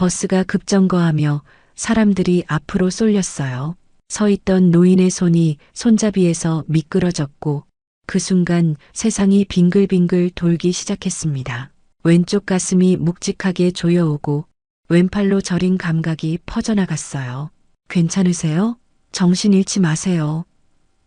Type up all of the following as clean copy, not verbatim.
버스가 급정거하며 사람들이 앞으로 쏠렸어요. 서 있던 노인의 손이 손잡이에서 미끄러졌고 그 순간 세상이 빙글빙글 돌기 시작했습니다. 왼쪽 가슴이 묵직하게 조여오고 왼팔로 저린 감각이 퍼져나갔어요. 괜찮으세요? 정신 잃지 마세요.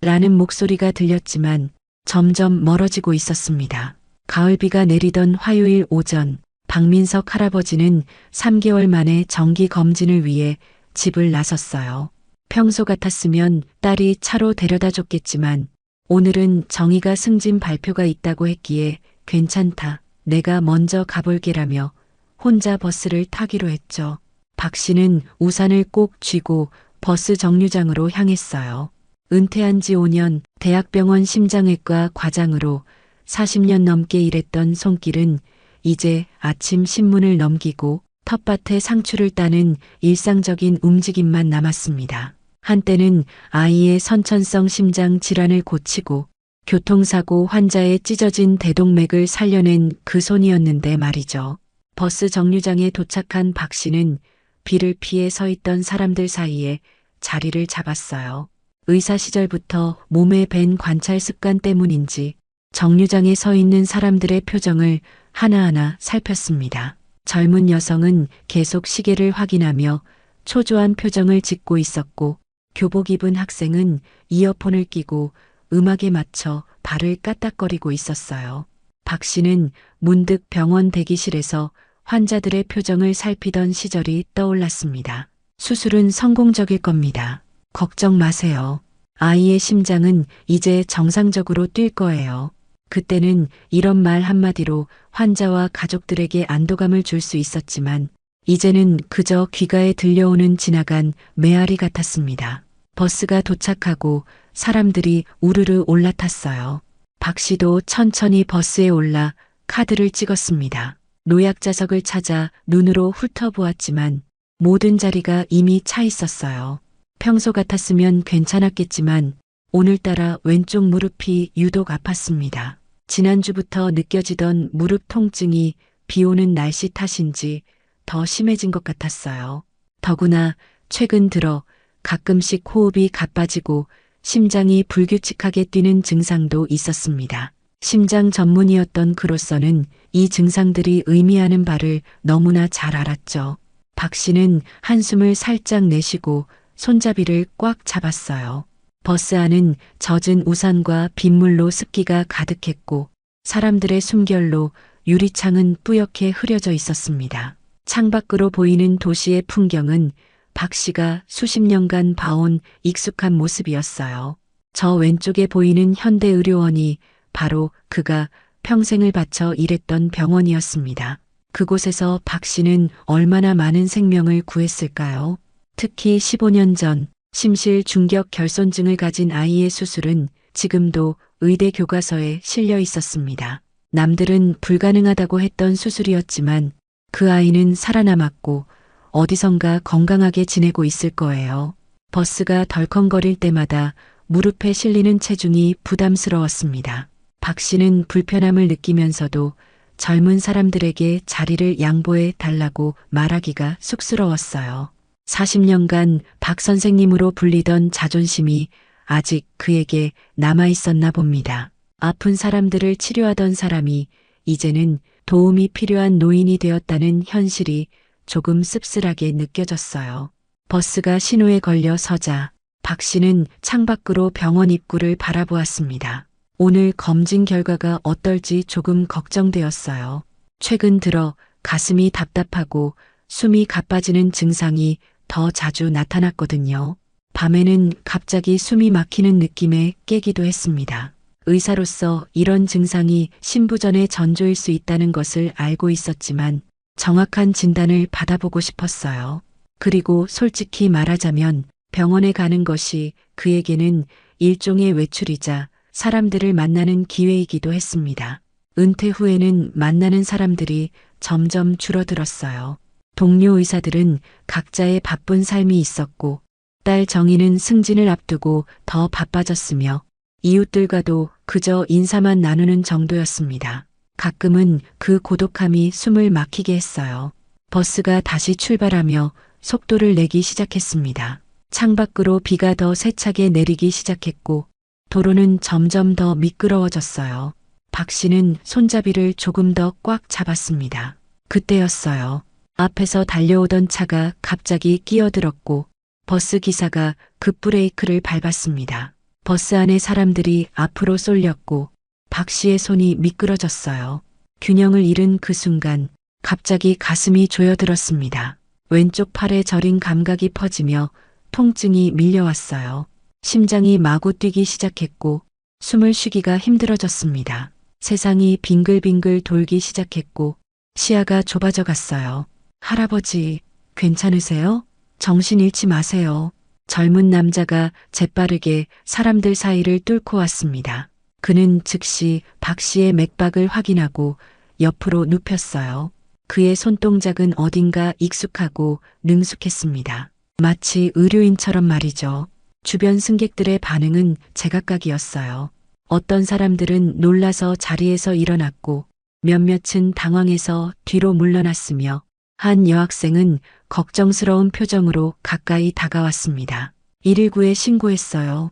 라는 목소리가 들렸지만 점점 멀어지고 있었습니다. 가을비가 내리던 화요일 오전, 박민석 할아버지는 3개월 만에 정기 검진을 위해 집을 나섰어요. 평소 같았으면 딸이 차로 데려다 줬겠지만 오늘은 정희가 승진 발표가 있다고 했기에 괜찮다. 내가 먼저 가볼게라며 혼자 버스를 타기로 했죠. 박 씨는 우산을 꼭 쥐고 버스 정류장으로 향했어요. 은퇴한 지 5년 대학병원 심장외과 과장으로 40년 넘게 일했던 손길은 이제 아침 신문을 넘기고 텃밭에 상추를 따는 일상적인 움직임만 남았습니다. 한때는 아이의 선천성 심장 질환을 고치고 교통사고 환자의 찢어진 대동맥을 살려낸 그 손이었는데 말이죠. 버스 정류장에 도착한 박 씨는 비를 피해 서 있던 사람들 사이에 자리를 잡았어요. 의사 시절부터 몸에 밴 관찰 습관 때문인지 정류장에 서 있는 사람들의 표정을 하나하나 살폈습니다. 젊은 여성은 계속 시계를 확인하며 초조한 표정을 짓고 있었고 교복 입은 학생은 이어폰을 끼고 음악에 맞춰 발을 까딱거리고 있었어요. 박 씨는 문득 병원 대기실에서 환자들의 표정을 살피던 시절이 떠올랐습니다. 수술은 성공적일 겁니다. 걱정 마세요. 아이의 심장은 이제 정상적으로 뛸 거예요. 그때는 이런 말 한마디로 환자와 가족들에게 안도감을 줄 수 있었지만 이제는 그저 귀가에 들려오는 지나간 메아리 같았습니다. 버스가 도착하고 사람들이 우르르 올라탔어요. 박 씨도 천천히 버스에 올라 카드를 찍었습니다. 노약자석을 찾아 눈으로 훑어보았지만 모든 자리가 이미 차 있었어요. 평소 같았으면 괜찮았겠지만 오늘따라 왼쪽 무릎이 유독 아팠습니다. 지난주부터 느껴지던 무릎 통증이 비 오는 날씨 탓인지 더 심해진 것 같았어요. 더구나 최근 들어 가끔씩 호흡이 가빠지고 심장이 불규칙하게 뛰는 증상도 있었습니다. 심장 전문의였던 그로서는 이 증상들이 의미하는 바를 너무나 잘 알았죠. 박 씨는 한숨을 살짝 내쉬고 손잡이를 꽉 잡았어요. 버스 안은 젖은 우산과 빗물로 습기가 가득했고 사람들의 숨결로 유리창은 뿌옇게 흐려져 있었습니다. 창밖으로 보이는 도시의 풍경은 박 씨가 수십 년간 봐온 익숙한 모습이었어요. 저 왼쪽에 보이는 현대의료원이 바로 그가 평생을 바쳐 일했던 병원이었습니다. 그곳에서 박 씨는 얼마나 많은 생명을 구했을까요? 특히 15년 전 심실 중격 결손증을 가진 아이의 수술은 지금도 의대 교과서에 실려 있었습니다. 남들은 불가능하다고 했던 수술이었지만 그 아이는 살아남았고 어디선가 건강하게 지내고 있을 거예요. 버스가 덜컹거릴 때마다 무릎에 실리는 체중이 부담스러웠습니다. 박 씨는 불편함을 느끼면서도 젊은 사람들에게 자리를 양보해 달라고 말하기가 쑥스러웠어요. 40년간 박 선생님으로 불리던 자존심이 아직 그에게 남아있었나 봅니다. 아픈 사람들을 치료하던 사람이 이제는 도움이 필요한 노인이 되었다는 현실이 조금 씁쓸하게 느껴졌어요. 버스가 신호에 걸려 서자 박 씨는 창밖으로 병원 입구를 바라보았습니다. 오늘 검진 결과가 어떨지 조금 걱정되었어요. 최근 들어 가슴이 답답하고 숨이 가빠지는 증상이 더 자주 나타났거든요. 밤에는 갑자기 숨이 막히는 느낌에 깨기도 했습니다. 의사로서 이런 증상이 신부전의 전조일 수 있다는 것을 알고 있었지만 정확한 진단을 받아보고 싶었어요. 그리고 솔직히 말하자면 병원에 가는 것이 그에게는 일종의 외출이자 사람들을 만나는 기회이기도 했습니다. 은퇴 후에는 만나는 사람들이 점점 줄어들었어요. 동료 의사들은 각자의 바쁜 삶이 있었고 딸 정희는 승진을 앞두고 더 바빠졌으며 이웃들과도 그저 인사만 나누는 정도였습니다. 가끔은 그 고독함이 숨을 막히게 했어요. 버스가 다시 출발하며 속도를 내기 시작했습니다. 창밖으로 비가 더 세차게 내리기 시작했고 도로는 점점 더 미끄러워졌어요. 박 씨는 손잡이를 조금 더 꽉 잡았습니다. 그때였어요. 앞에서 달려오던 차가 갑자기 끼어들었고 버스 기사가 급브레이크를 밟았습니다. 버스 안에 사람들이 앞으로 쏠렸고 박 씨의 손이 미끄러졌어요. 균형을 잃은 그 순간 갑자기 가슴이 조여들었습니다. 왼쪽 팔에 저린 감각이 퍼지며 통증이 밀려왔어요. 심장이 마구 뛰기 시작했고 숨을 쉬기가 힘들어졌습니다. 세상이 빙글빙글 돌기 시작했고 시야가 좁아져 갔어요. 할아버지, 괜찮으세요? 정신 잃지 마세요. 젊은 남자가 재빠르게 사람들 사이를 뚫고 왔습니다. 그는 즉시 박 씨의 맥박을 확인하고 옆으로 눕혔어요. 그의 손동작은 어딘가 익숙하고 능숙했습니다. 마치 의료인처럼 말이죠. 주변 승객들의 반응은 제각각이었어요. 어떤 사람들은 놀라서 자리에서 일어났고 몇몇은 당황해서 뒤로 물러났으며 한 여학생은 걱정스러운 표정으로 가까이 다가왔습니다. 119에 신고했어요.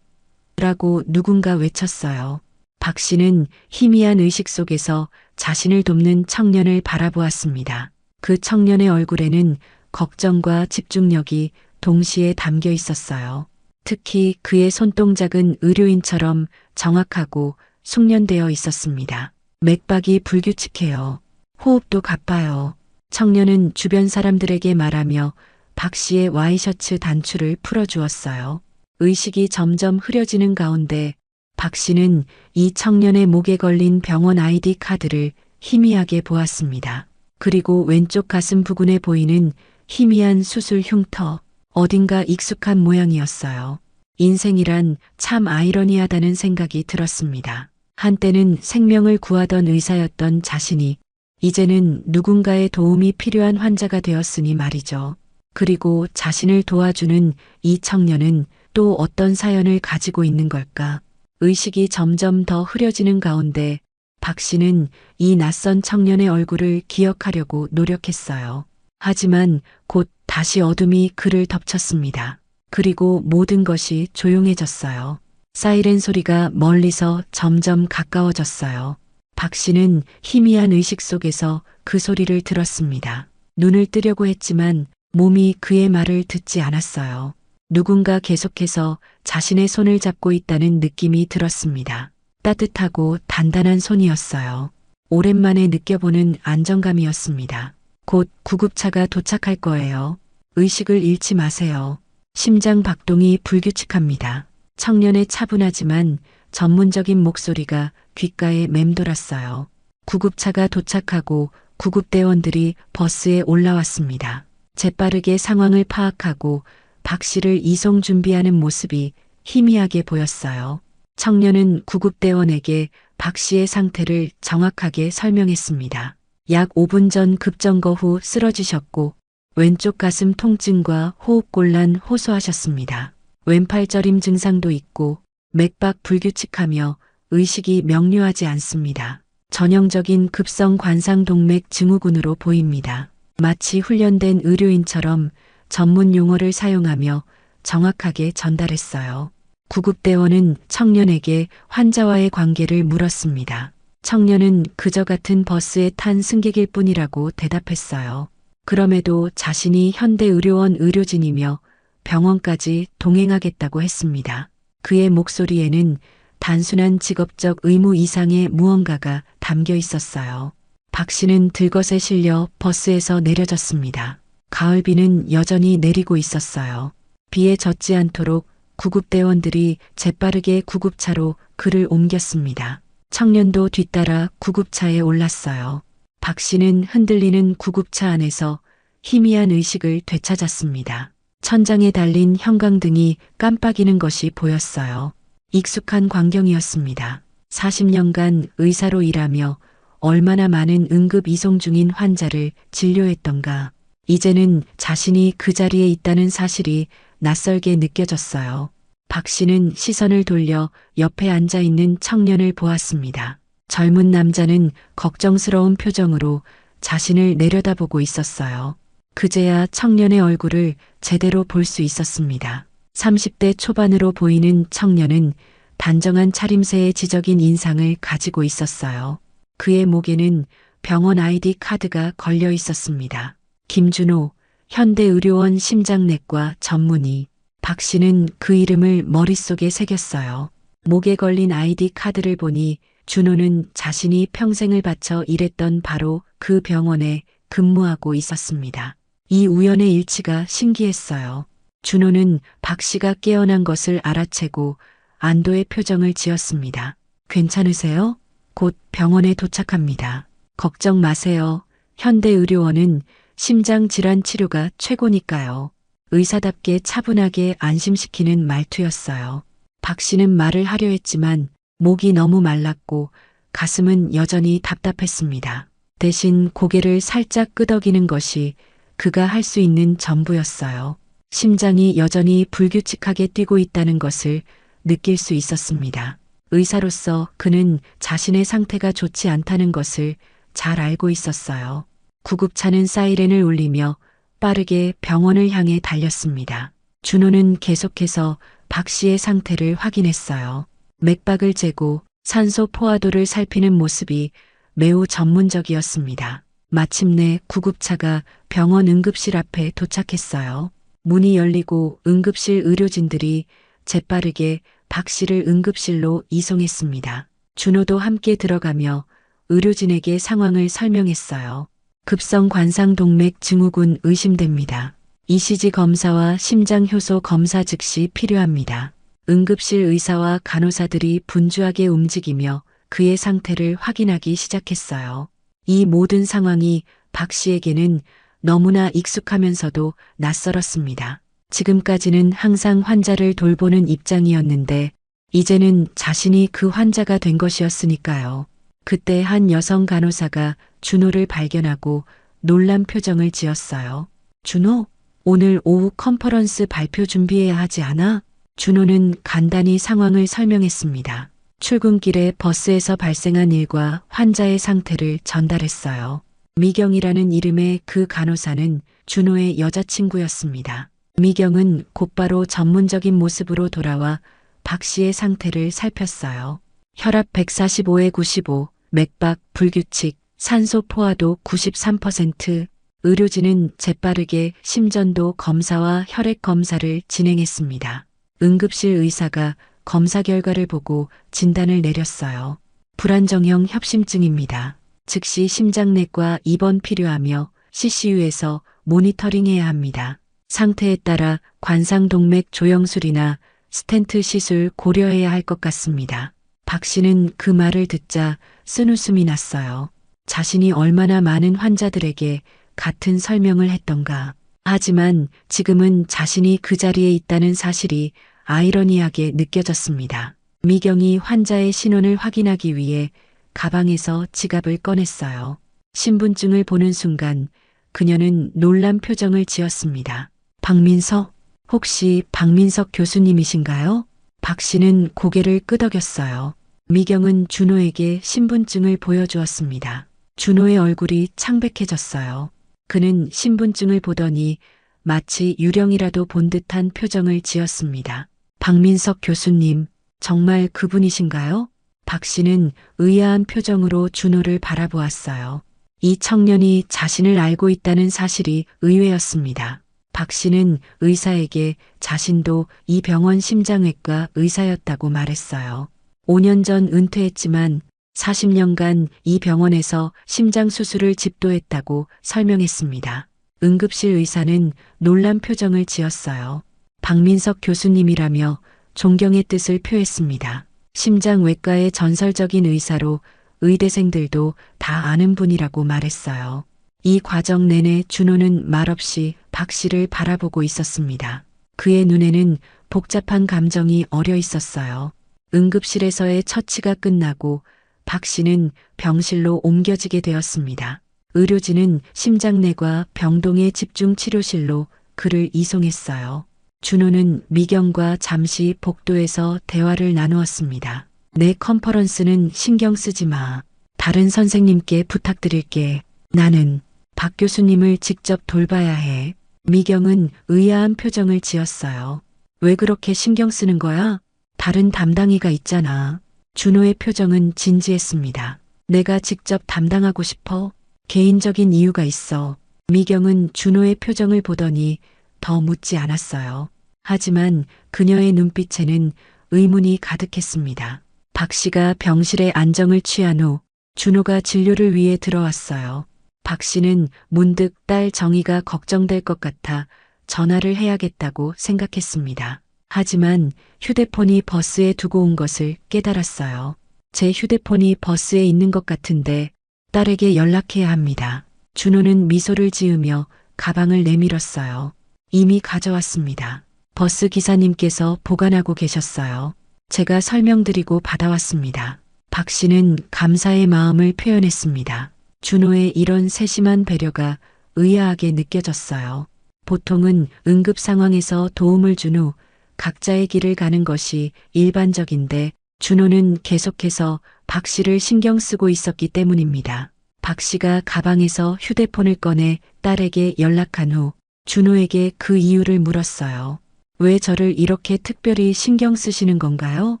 라고 누군가 외쳤어요. 박 씨는 희미한 의식 속에서 자신을 돕는 청년을 바라보았습니다. 그 청년의 얼굴에는 걱정과 집중력이 동시에 담겨 있었어요. 특히 그의 손동작은 의료인처럼 정확하고 숙련되어 있었습니다. 맥박이 불규칙해요. 호흡도 가빠요. 청년은 주변 사람들에게 말하며 박 씨의 와이셔츠 단추를 풀어주었어요. 의식이 점점 흐려지는 가운데 박 씨는 이 청년의 목에 걸린 병원 아이디 카드를 희미하게 보았습니다. 그리고 왼쪽 가슴 부근에 보이는 희미한 수술 흉터, 어딘가 익숙한 모양이었어요. 인생이란 참 아이러니하다는 생각이 들었습니다. 한때는 생명을 구하던 의사였던 자신이 이제는 누군가의 도움이 필요한 환자가 되었으니 말이죠. 그리고 자신을 도와주는 이 청년은 또 어떤 사연을 가지고 있는 걸까? 의식이 점점 더 흐려지는 가운데 박 씨는 이 낯선 청년의 얼굴을 기억하려고 노력했어요. 하지만 곧 다시 어둠이 그를 덮쳤습니다. 그리고 모든 것이 조용해졌어요. 사이렌 소리가 멀리서 점점 가까워졌어요. 박 씨는 희미한 의식 속에서 그 소리를 들었습니다. 눈을 뜨려고 했지만 몸이 그의 말을 듣지 않았어요. 누군가 계속해서 자신의 손을 잡고 있다는 느낌이 들었습니다. 따뜻하고 단단한 손이었어요. 오랜만에 느껴보는 안정감이었습니다. 곧 구급차가 도착할 거예요. 의식을 잃지 마세요. 심장 박동이 불규칙합니다. 청년의 차분하지만 전문적인 목소리가 귓가에 맴돌았어요. 구급차가 도착하고 구급대원들이 버스에 올라왔습니다. 재빠르게 상황을 파악하고 박 씨를 이송 준비하는 모습이 희미하게 보였어요. 청년은 구급대원에게 박 씨의 상태를 정확하게 설명했습니다. 약 5분 전 급정거 후 쓰러지셨고 왼쪽 가슴 통증과 호흡곤란 호소하셨습니다. 왼팔 저림 증상도 있고 맥박 불규칙하며 의식이 명료하지 않습니다. 전형적인 급성 관상 동맥 증후군으로 보입니다. 마치 훈련된 의료인처럼 전문 용어를 사용하며 정확하게 전달했어요. 구급대원은 청년에게 환자와의 관계를 물었습니다. 청년은 그저 같은 버스에 탄 승객일 뿐이라고 대답했어요. 그럼에도 자신이 현대의료원 의료진이며 병원까지 동행하겠다고 했습니다. 그의 목소리에는 단순한 직업적 의무 이상의 무언가가 담겨 있었어요. 박 씨는 들것에 실려 버스에서 내려졌습니다. 가을비는 여전히 내리고 있었어요. 비에 젖지 않도록 구급대원들이 재빠르게 구급차로 그를 옮겼습니다. 청년도 뒤따라 구급차에 올랐어요. 박 씨는 흔들리는 구급차 안에서 희미한 의식을 되찾았습니다. 천장에 달린 형광등이 깜빡이는 것이 보였어요. 익숙한 광경이었습니다. 40년간 의사로 일하며 얼마나 많은 응급 이송 중인 환자를 진료했던가. 이제는 자신이 그 자리에 있다는 사실이 낯설게 느껴졌어요. 박 씨는 시선을 돌려 옆에 앉아 있는 청년을 보았습니다. 젊은 남자는 걱정스러운 표정으로 자신을 내려다보고 있었어요. 그제야 청년의 얼굴을 제대로 볼 수 있었습니다. 30대 초반으로 보이는 청년은 단정한 차림새의 지적인 인상을 가지고 있었어요. 그의 목에는 병원 아이디 카드가 걸려 있었습니다. 김준호, 현대의료원 심장내과 전문의. 박 씨는 그 이름을 머릿속에 새겼어요. 목에 걸린 아이디 카드를 보니 준호는 자신이 평생을 바쳐 일했던 바로 그 병원에 근무하고 있었습니다. 이 우연의 일치가 신기했어요. 준호는 박 씨가 깨어난 것을 알아채고 안도의 표정을 지었습니다. 괜찮으세요? 곧 병원에 도착합니다. 걱정 마세요. 현대의료원은 심장질환 치료가 최고니까요. 의사답게 차분하게 안심시키는 말투였어요. 박 씨는 말을 하려 했지만 목이 너무 말랐고 가슴은 여전히 답답했습니다. 대신 고개를 살짝 끄덕이는 것이 그가 할 수 있는 전부였어요. 심장이 여전히 불규칙하게 뛰고 있다는 것을 느낄 수 있었습니다. 의사로서 그는 자신의 상태가 좋지 않다는 것을 잘 알고 있었어요. 구급차는 사이렌을 울리며 빠르게 병원을 향해 달렸습니다. 준호는 계속해서 박 씨의 상태를 확인했어요. 맥박을 재고 산소 포화도를 살피는 모습이 매우 전문적이었습니다. 마침내 구급차가 병원 응급실 앞에 도착했어요. 문이 열리고 응급실 의료진들이 재빠르게 박 씨를 응급실로 이송했습니다. 준호도 함께 들어가며 의료진에게 상황을 설명했어요. 급성 관상동맥 증후군 의심됩니다. ECG 검사와 심장효소 검사 즉시 필요합니다. 응급실 의사와 간호사들이 분주하게 움직이며 그의 상태를 확인하기 시작했어요. 이 모든 상황이 박 씨에게는 너무나 익숙하면서도 낯설었습니다. 지금까지는 항상 환자를 돌보는 입장이었는데 이제는 자신이 그 환자가 된 것이었으니까요. 그때 한 여성 간호사가 준호를 발견하고 놀란 표정을 지었어요. 준호, 오늘 오후 컨퍼런스 발표 준비해야 하지 않아? 준호는 간단히 상황을 설명했습니다. 출근길에 버스에서 발생한 일과 환자의 상태를 전달했어요. 미경이라는 이름의 그 간호사는 준호의 여자친구였습니다. 미경은 곧바로 전문적인 모습으로 돌아와 박 씨의 상태를 살폈어요. 혈압 145에 95, 맥박 불규칙, 산소 포화도 93%. 의료진은 재빠르게 심전도 검사와 혈액 검사를 진행했습니다. 응급실 의사가 검사 결과를 보고 진단을 내렸어요. 불안정형 협심증입니다. 즉시 심장내과 입원 필요하며 CCU에서 모니터링해야 합니다. 상태에 따라 관상동맥 조영술이나 스텐트 시술 고려해야 할 것 같습니다. 박 씨는 그 말을 듣자 쓴웃음이 났어요. 자신이 얼마나 많은 환자들에게 같은 설명을 했던가. 하지만 지금은 자신이 그 자리에 있다는 사실이 아이러니하게 느껴졌습니다. 미경이 환자의 신원을 확인하기 위해 가방에서 지갑을 꺼냈어요. 신분증을 보는 순간 그녀는 놀란 표정을 지었습니다. 박민석, 혹시 박민석 교수님이신가요? 박 씨는 고개를 끄덕였어요. 미경은 준호에게 신분증을 보여주었습니다. 준호의 얼굴이 창백해졌어요. 그는 신분증을 보더니 마치 유령이라도 본 듯한 표정을 지었습니다. 박민석 교수님, 정말 그분이신가요? 박 씨는 의아한 표정으로 준호를 바라보았어요. 이 청년이 자신을 알고 있다는 사실이 의외였습니다. 박 씨는 의사에게 자신도 이 병원 심장외과 의사였다고 말했어요. 5년 전 은퇴했지만 40년간 이 병원에서 심장수술을 집도했다고 설명했습니다. 응급실 의사는 놀란 표정을 지었어요. 박민석 교수님이라며 존경의 뜻을 표했습니다. 심장외과의 전설적인 의사로 의대생들도 다 아는 분이라고 말했어요. 이 과정 내내 준호는 말없이 박 씨를 바라보고 있었습니다. 그의 눈에는 복잡한 감정이 어려 있었어요. 응급실에서의 처치가 끝나고 박 씨는 병실로 옮겨지게 되었습니다. 의료진은 심장내과 병동의 집중치료실로 그를 이송했어요. 준호는 미경과 잠시 복도에서 대화를 나누었습니다. 내 컨퍼런스는 신경 쓰지 마. 다른 선생님께 부탁드릴게. 나는 박 교수님을 직접 돌봐야 해. 미경은 의아한 표정을 지었어요. 왜 그렇게 신경 쓰는 거야? 다른 담당이가 있잖아. 준호의 표정은 진지했습니다. 내가 직접 담당하고 싶어. 개인적인 이유가 있어. 미경은 준호의 표정을 보더니 더 묻지 않았어요. 하지만 그녀의 눈빛에는 의문이 가득했습니다. 박 씨가 병실에 안정을 취한 후 준호가 진료를 위해 들어왔어요. 박 씨는 문득 딸 정희가 걱정될 것 같아 전화를 해야겠다고 생각했습니다. 하지만 휴대폰이 버스에 두고 온 것을 깨달았어요. 제 휴대폰이 버스에 있는 것 같은데 딸에게 연락해야 합니다. 준호는 미소를 지으며 가방을 내밀었어요. 이미 가져왔습니다. 버스 기사님께서 보관하고 계셨어요. 제가 설명드리고 받아왔습니다. 박 씨는 감사의 마음을 표현했습니다. 준호의 이런 세심한 배려가 의아하게 느껴졌어요. 보통은 응급 상황에서 도움을 준 후 각자의 길을 가는 것이 일반적인데 준호는 계속해서 박 씨를 신경 쓰고 있었기 때문입니다. 박 씨가 가방에서 휴대폰을 꺼내 딸에게 연락한 후 준호에게 그 이유를 물었어요. 왜 저를 이렇게 특별히 신경 쓰시는 건가요?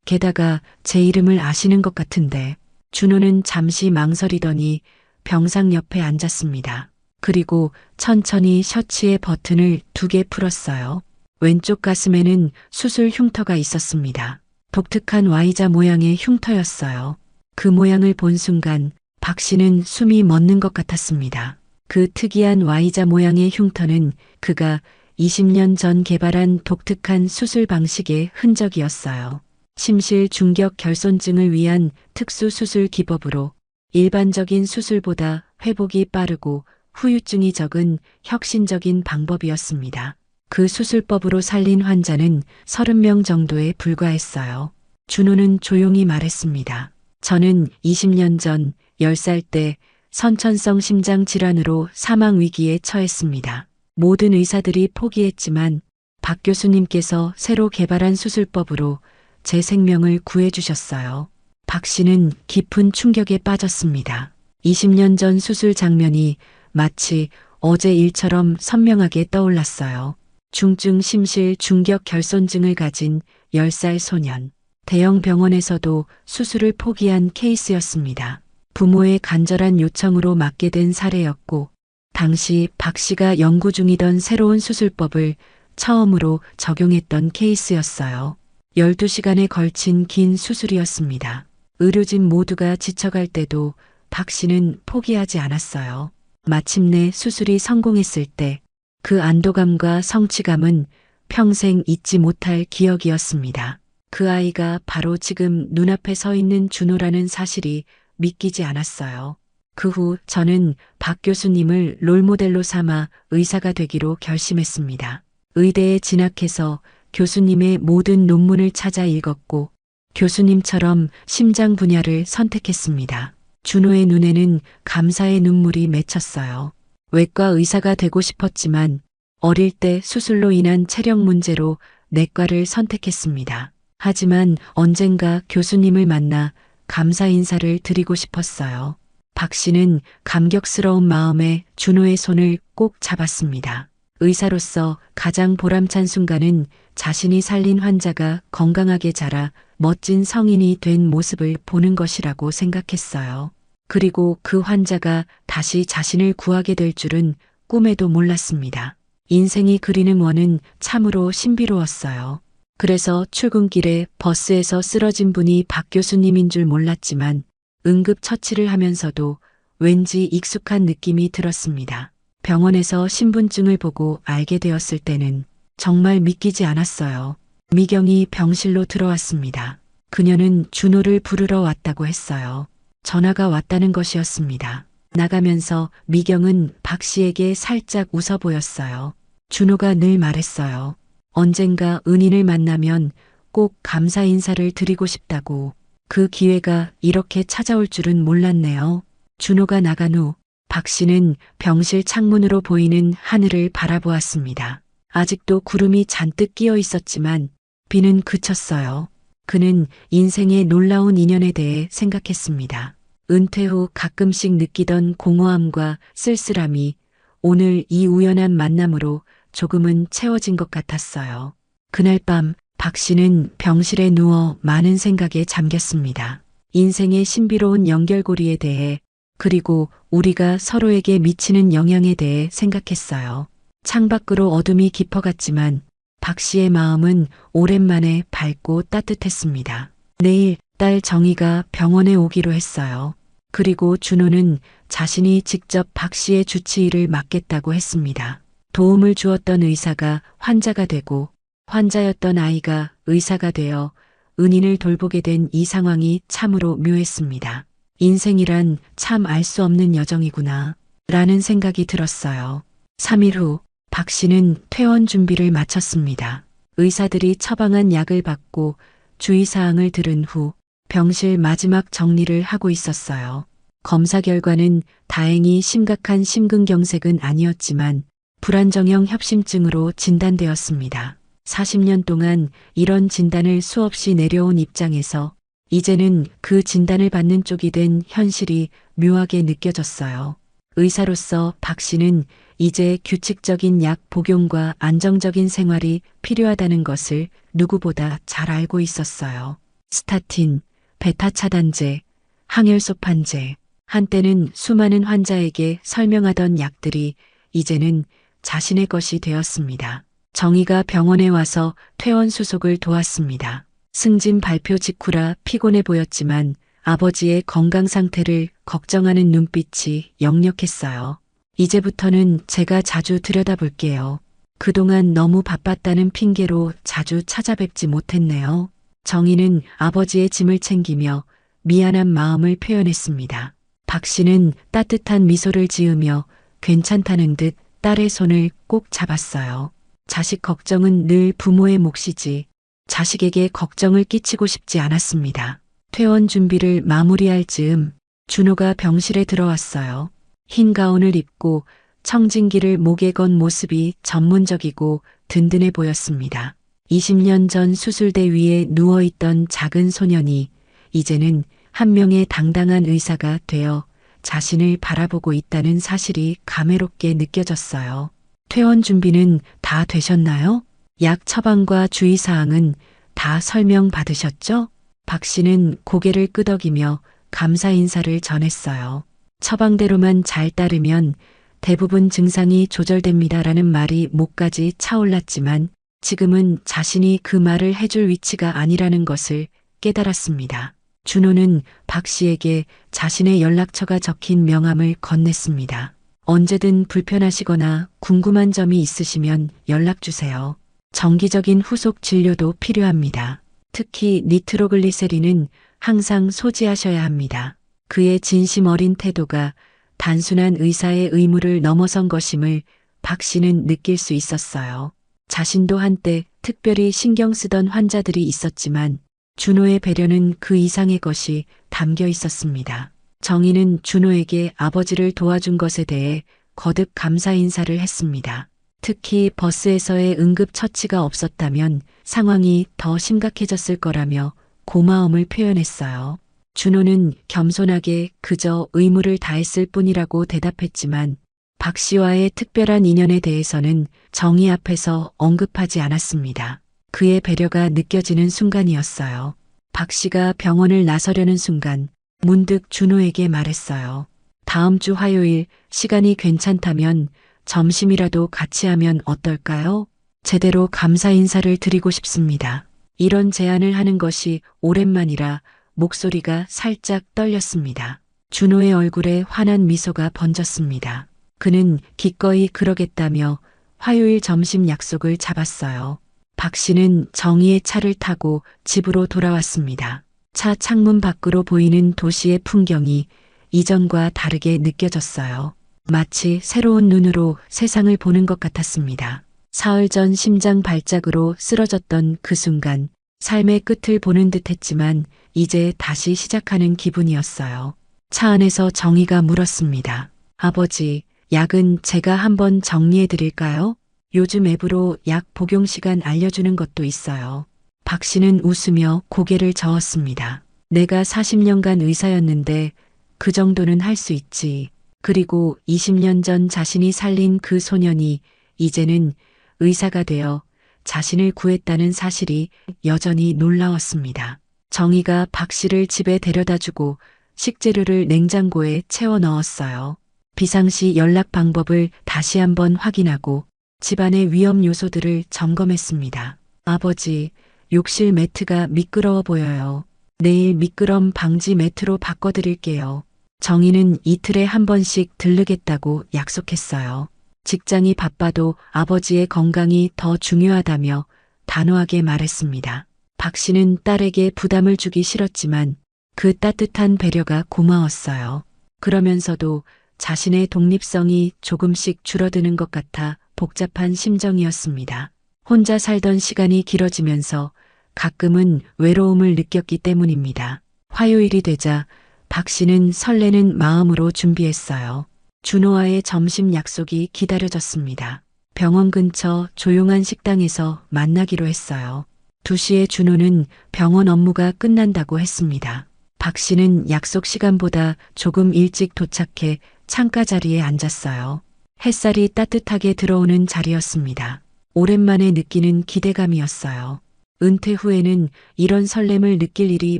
게다가 제 이름을 아시는 것 같은데. 준호는 잠시 망설이더니 병상 옆에 앉았습니다. 그리고 천천히 셔츠의 버튼을 2개 풀었어요. 왼쪽 가슴에는 수술 흉터가 있었습니다. 독특한 Y자 모양의 흉터였어요. 그 모양을 본 순간 박 씨는 숨이 멎는 것 같았습니다. 그 특이한 Y자 모양의 흉터는 그가 20년 전 개발한 독특한 수술 방식의 흔적이었어요. 심실 중격 결손증을 위한 특수 수술 기법으로 일반적인 수술보다 회복이 빠르고 후유증이 적은 혁신적인 방법이었습니다. 그 수술법으로 살린 환자는 30명 정도에 불과했어요. 준호는 조용히 말했습니다. 저는 20년 전 10살 때 선천성 심장 질환으로 사망 위기에 처했습니다. 모든 의사들이 포기했지만 박 교수님께서 새로 개발한 수술법으로 제 생명을 구해주셨어요. 박 씨는 깊은 충격에 빠졌습니다. 20년 전 수술 장면이 마치 어제 일처럼 선명하게 떠올랐어요. 중증 심실 중격 결손증을 가진 10살 소년. 대형 병원에서도 수술을 포기한 케이스였습니다. 부모의 간절한 요청으로 맡게 된 사례였고, 당시 박 씨가 연구 중이던 새로운 수술법을 처음으로 적용했던 케이스였어요. 12시간에 걸친 긴 수술이었습니다. 의료진 모두가 지쳐갈 때도 박 씨는 포기하지 않았어요. 마침내 수술이 성공했을 때 그 안도감과 성취감은 평생 잊지 못할 기억이었습니다. 그 아이가 바로 지금 눈앞에 서 있는 준호라는 사실이 믿기지 않았어요. 그 후 저는 박 교수님을 롤모델로 삼아 의사가 되기로 결심했습니다. 의대에 진학해서 교수님의 모든 논문을 찾아 읽었고 교수님처럼 심장 분야를 선택했습니다. 준호의 눈에는 감사의 눈물이 맺혔어요. 외과 의사가 되고 싶었지만 어릴 때 수술로 인한 체력 문제로 내과를 선택했습니다. 하지만 언젠가 교수님을 만나 감사 인사를 드리고 싶었어요. 박 씨는 감격스러운 마음에 준호의 손을 꼭 잡았습니다. 의사로서 가장 보람찬 순간은 자신이 살린 환자가 건강하게 자라 멋진 성인이 된 모습을 보는 것이라고 생각했어요. 그리고 그 환자가 다시 자신을 구하게 될 줄은 꿈에도 몰랐습니다. 인생이 그리는 원은 참으로 신비로웠어요. 그래서 출근길에 버스에서 쓰러진 분이 박 교수님인 줄 몰랐지만 응급처치를 하면서도 왠지 익숙한 느낌이 들었습니다. 병원에서 신분증을 보고 알게 되었을 때는 정말 믿기지 않았어요. 미경이 병실로 들어왔습니다. 그녀는 준호를 부르러 왔다고 했어요. 전화가 왔다는 것이었습니다. 나가면서 미경은 박 씨에게 살짝 웃어 보였어요. 준호가 늘 말했어요. 언젠가 은인을 만나면 꼭 감사 인사를 드리고 싶다고. 그 기회가 이렇게 찾아올 줄은 몰랐네요. 준호가 나간 후 박 씨는 병실 창문으로 보이는 하늘을 바라보았습니다. 아직도 구름이 잔뜩 끼어 있었지만 비는 그쳤어요. 그는 인생의 놀라운 인연에 대해 생각했습니다. 은퇴 후 가끔씩 느끼던 공허함과 쓸쓸함이 오늘 이 우연한 만남으로 조금은 채워진 것 같았어요. 그날 밤 박 씨는 병실에 누워 많은 생각에 잠겼습니다. 인생의 신비로운 연결고리에 대해, 그리고 우리가 서로에게 미치는 영향에 대해 생각했어요. 창밖으로 어둠이 깊어갔지만 박 씨의 마음은 오랜만에 밝고 따뜻했습니다. 내일 딸 정희가 병원에 오기로 했어요. 그리고 준호는 자신이 직접 박 씨의 주치의를 맡겠다고 했습니다. 도움을 주었던 의사가 환자가 되고 환자였던 아이가 의사가 되어 은인을 돌보게 된 이 상황이 참으로 묘했습니다. 인생이란 참 알 수 없는 여정이구나 라는 생각이 들었어요. 3일 후 박 씨는 퇴원 준비를 마쳤습니다. 의사들이 처방한 약을 받고 주의사항을 들은 후 병실 마지막 정리를 하고 있었어요. 검사 결과는 다행히 심각한 심근경색은 아니었지만 불안정형 협심증으로 진단되었습니다. 40년 동안 이런 진단을 수없이 내려온 입장에서 이제는 그 진단을 받는 쪽이 된 현실이 묘하게 느껴졌어요. 의사로서 박 씨는 이제 규칙적인 약 복용과 안정적인 생활이 필요하다는 것을 누구보다 잘 알고 있었어요. 스타틴, 베타 차단제, 항혈소판제, 한때는 수많은 환자에게 설명하던 약들이 이제는 자신의 것이 되었습니다. 정희가 병원에 와서 퇴원 수속을 도왔습니다. 승진 발표 직후라 피곤해 보였지만 아버지의 건강 상태를 걱정하는 눈빛이 역력했어요. 이제부터는 제가 자주 들여다볼게요. 그동안 너무 바빴다는 핑계로 자주 찾아뵙지 못했네요. 정희는 아버지의 짐을 챙기며 미안한 마음을 표현했습니다. 박 씨는 따뜻한 미소를 지으며 괜찮다는 듯 딸의 손을 꼭 잡았어요. 자식 걱정은 늘 부모의 몫이지 자식에게 걱정을 끼치고 싶지 않았습니다. 퇴원 준비를 마무리할 즈음 준호가 병실에 들어왔어요. 흰 가운을 입고 청진기를 목에 건 모습이 전문적이고 든든해 보였습니다. 20년 전 수술대 위에 누워있던 작은 소년이 이제는 한 명의 당당한 의사가 되어 자신을 바라보고 있다는 사실이 감회롭게 느껴졌어요. 퇴원 준비는 다 되셨나요? 약 처방과 주의사항은 다 설명받으셨죠? 박 씨는 고개를 끄덕이며 감사 인사를 전했어요. 처방대로만 잘 따르면 대부분 증상이 조절됩니다라는 말이 목까지 차올랐지만 지금은 자신이 그 말을 해줄 위치가 아니라는 것을 깨달았습니다. 준호는 박 씨에게 자신의 연락처가 적힌 명함을 건넸습니다. 언제든 불편하시거나 궁금한 점이 있으시면 연락주세요. 정기적인 후속 진료도 필요합니다. 특히 니트로글리세린은 항상 소지하셔야 합니다. 그의 진심 어린 태도가 단순한 의사의 의무를 넘어선 것임을 박 씨는 느낄 수 있었어요. 자신도 한때 특별히 신경 쓰던 환자들이 있었지만 준호의 배려는 그 이상의 것이 담겨 있었습니다. 정희는 준호에게 아버지를 도와준 것에 대해 거듭 감사 인사를 했습니다. 특히 버스에서의 응급 처치가 없었다면 상황이 더 심각해졌을 거라며 고마움을 표현했어요. 준호는 겸손하게 그저 의무를 다했을 뿐이라고 대답했지만 박 씨와의 특별한 인연에 대해서는 정희 앞에서 언급하지 않았습니다. 그의 배려가 느껴지는 순간이었어요. 박 씨가 병원을 나서려는 순간 문득 준호에게 말했어요. 다음 주 화요일 시간이 괜찮다면 점심이라도 같이 하면 어떨까요? 제대로 감사 인사를 드리고 싶습니다. 이런 제안을 하는 것이 오랜만이라 목소리가 살짝 떨렸습니다. 준호의 얼굴에 환한 미소가 번졌습니다. 그는 기꺼이 그러겠다며 화요일 점심 약속을 잡았어요. 박 씨는 정희의 차를 타고 집으로 돌아왔습니다. 차 창문 밖으로 보이는 도시의 풍경이 이전과 다르게 느껴졌어요. 마치 새로운 눈으로 세상을 보는 것 같았습니다. 사흘 전 심장 발작으로 쓰러졌던 그 순간 삶의 끝을 보는 듯 했지만 이제 다시 시작하는 기분이었어요. 차 안에서 정희가 물었습니다. 아버지, 약은 제가 한번 정리해 드릴까요? 요즘 앱으로 약 복용 시간 알려주는 것도 있어요. 박 씨는 웃으며 고개를 저었습니다. 내가 40년간 의사였는데 그 정도는 할 수 있지. 그리고 20년 전 자신이 살린 그 소년이 이제는 의사가 되어 자신을 구했다는 사실이 여전히 놀라웠습니다. 정희가 박 씨를 집에 데려다 주고 식재료를 냉장고에 채워 넣었어요. 비상시 연락 방법을 다시 한번 확인하고 집안의 위험 요소들을 점검했습니다. 아버지, 욕실 매트가 미끄러워 보여요. 내일 미끄럼 방지 매트로 바꿔드릴게요. 정희는 이틀에 한 번씩 들르겠다고 약속했어요. 직장이 바빠도 아버지의 건강이 더 중요하다며 단호하게 말했습니다. 박 씨는 딸에게 부담을 주기 싫었지만 그 따뜻한 배려가 고마웠어요. 그러면서도 자신의 독립성이 조금씩 줄어드는 것 같아 복잡한 심정이었습니다. 혼자 살던 시간이 길어지면서 가끔은 외로움을 느꼈기 때문입니다. 화요일이 되자 박 씨는 설레는 마음으로 준비했어요. 준호와의 점심 약속이 기다려졌습니다. 병원 근처 조용한 식당에서 만나기로 했어요. 2시에 준호는 병원 업무가 끝난다고 했습니다. 박 씨는 약속 시간보다 조금 일찍 도착해 창가 자리에 앉았어요. 햇살이 따뜻하게 들어오는 자리였습니다. 오랜만에 느끼는 기대감이었어요. 은퇴 후에는 이런 설렘을 느낄 일이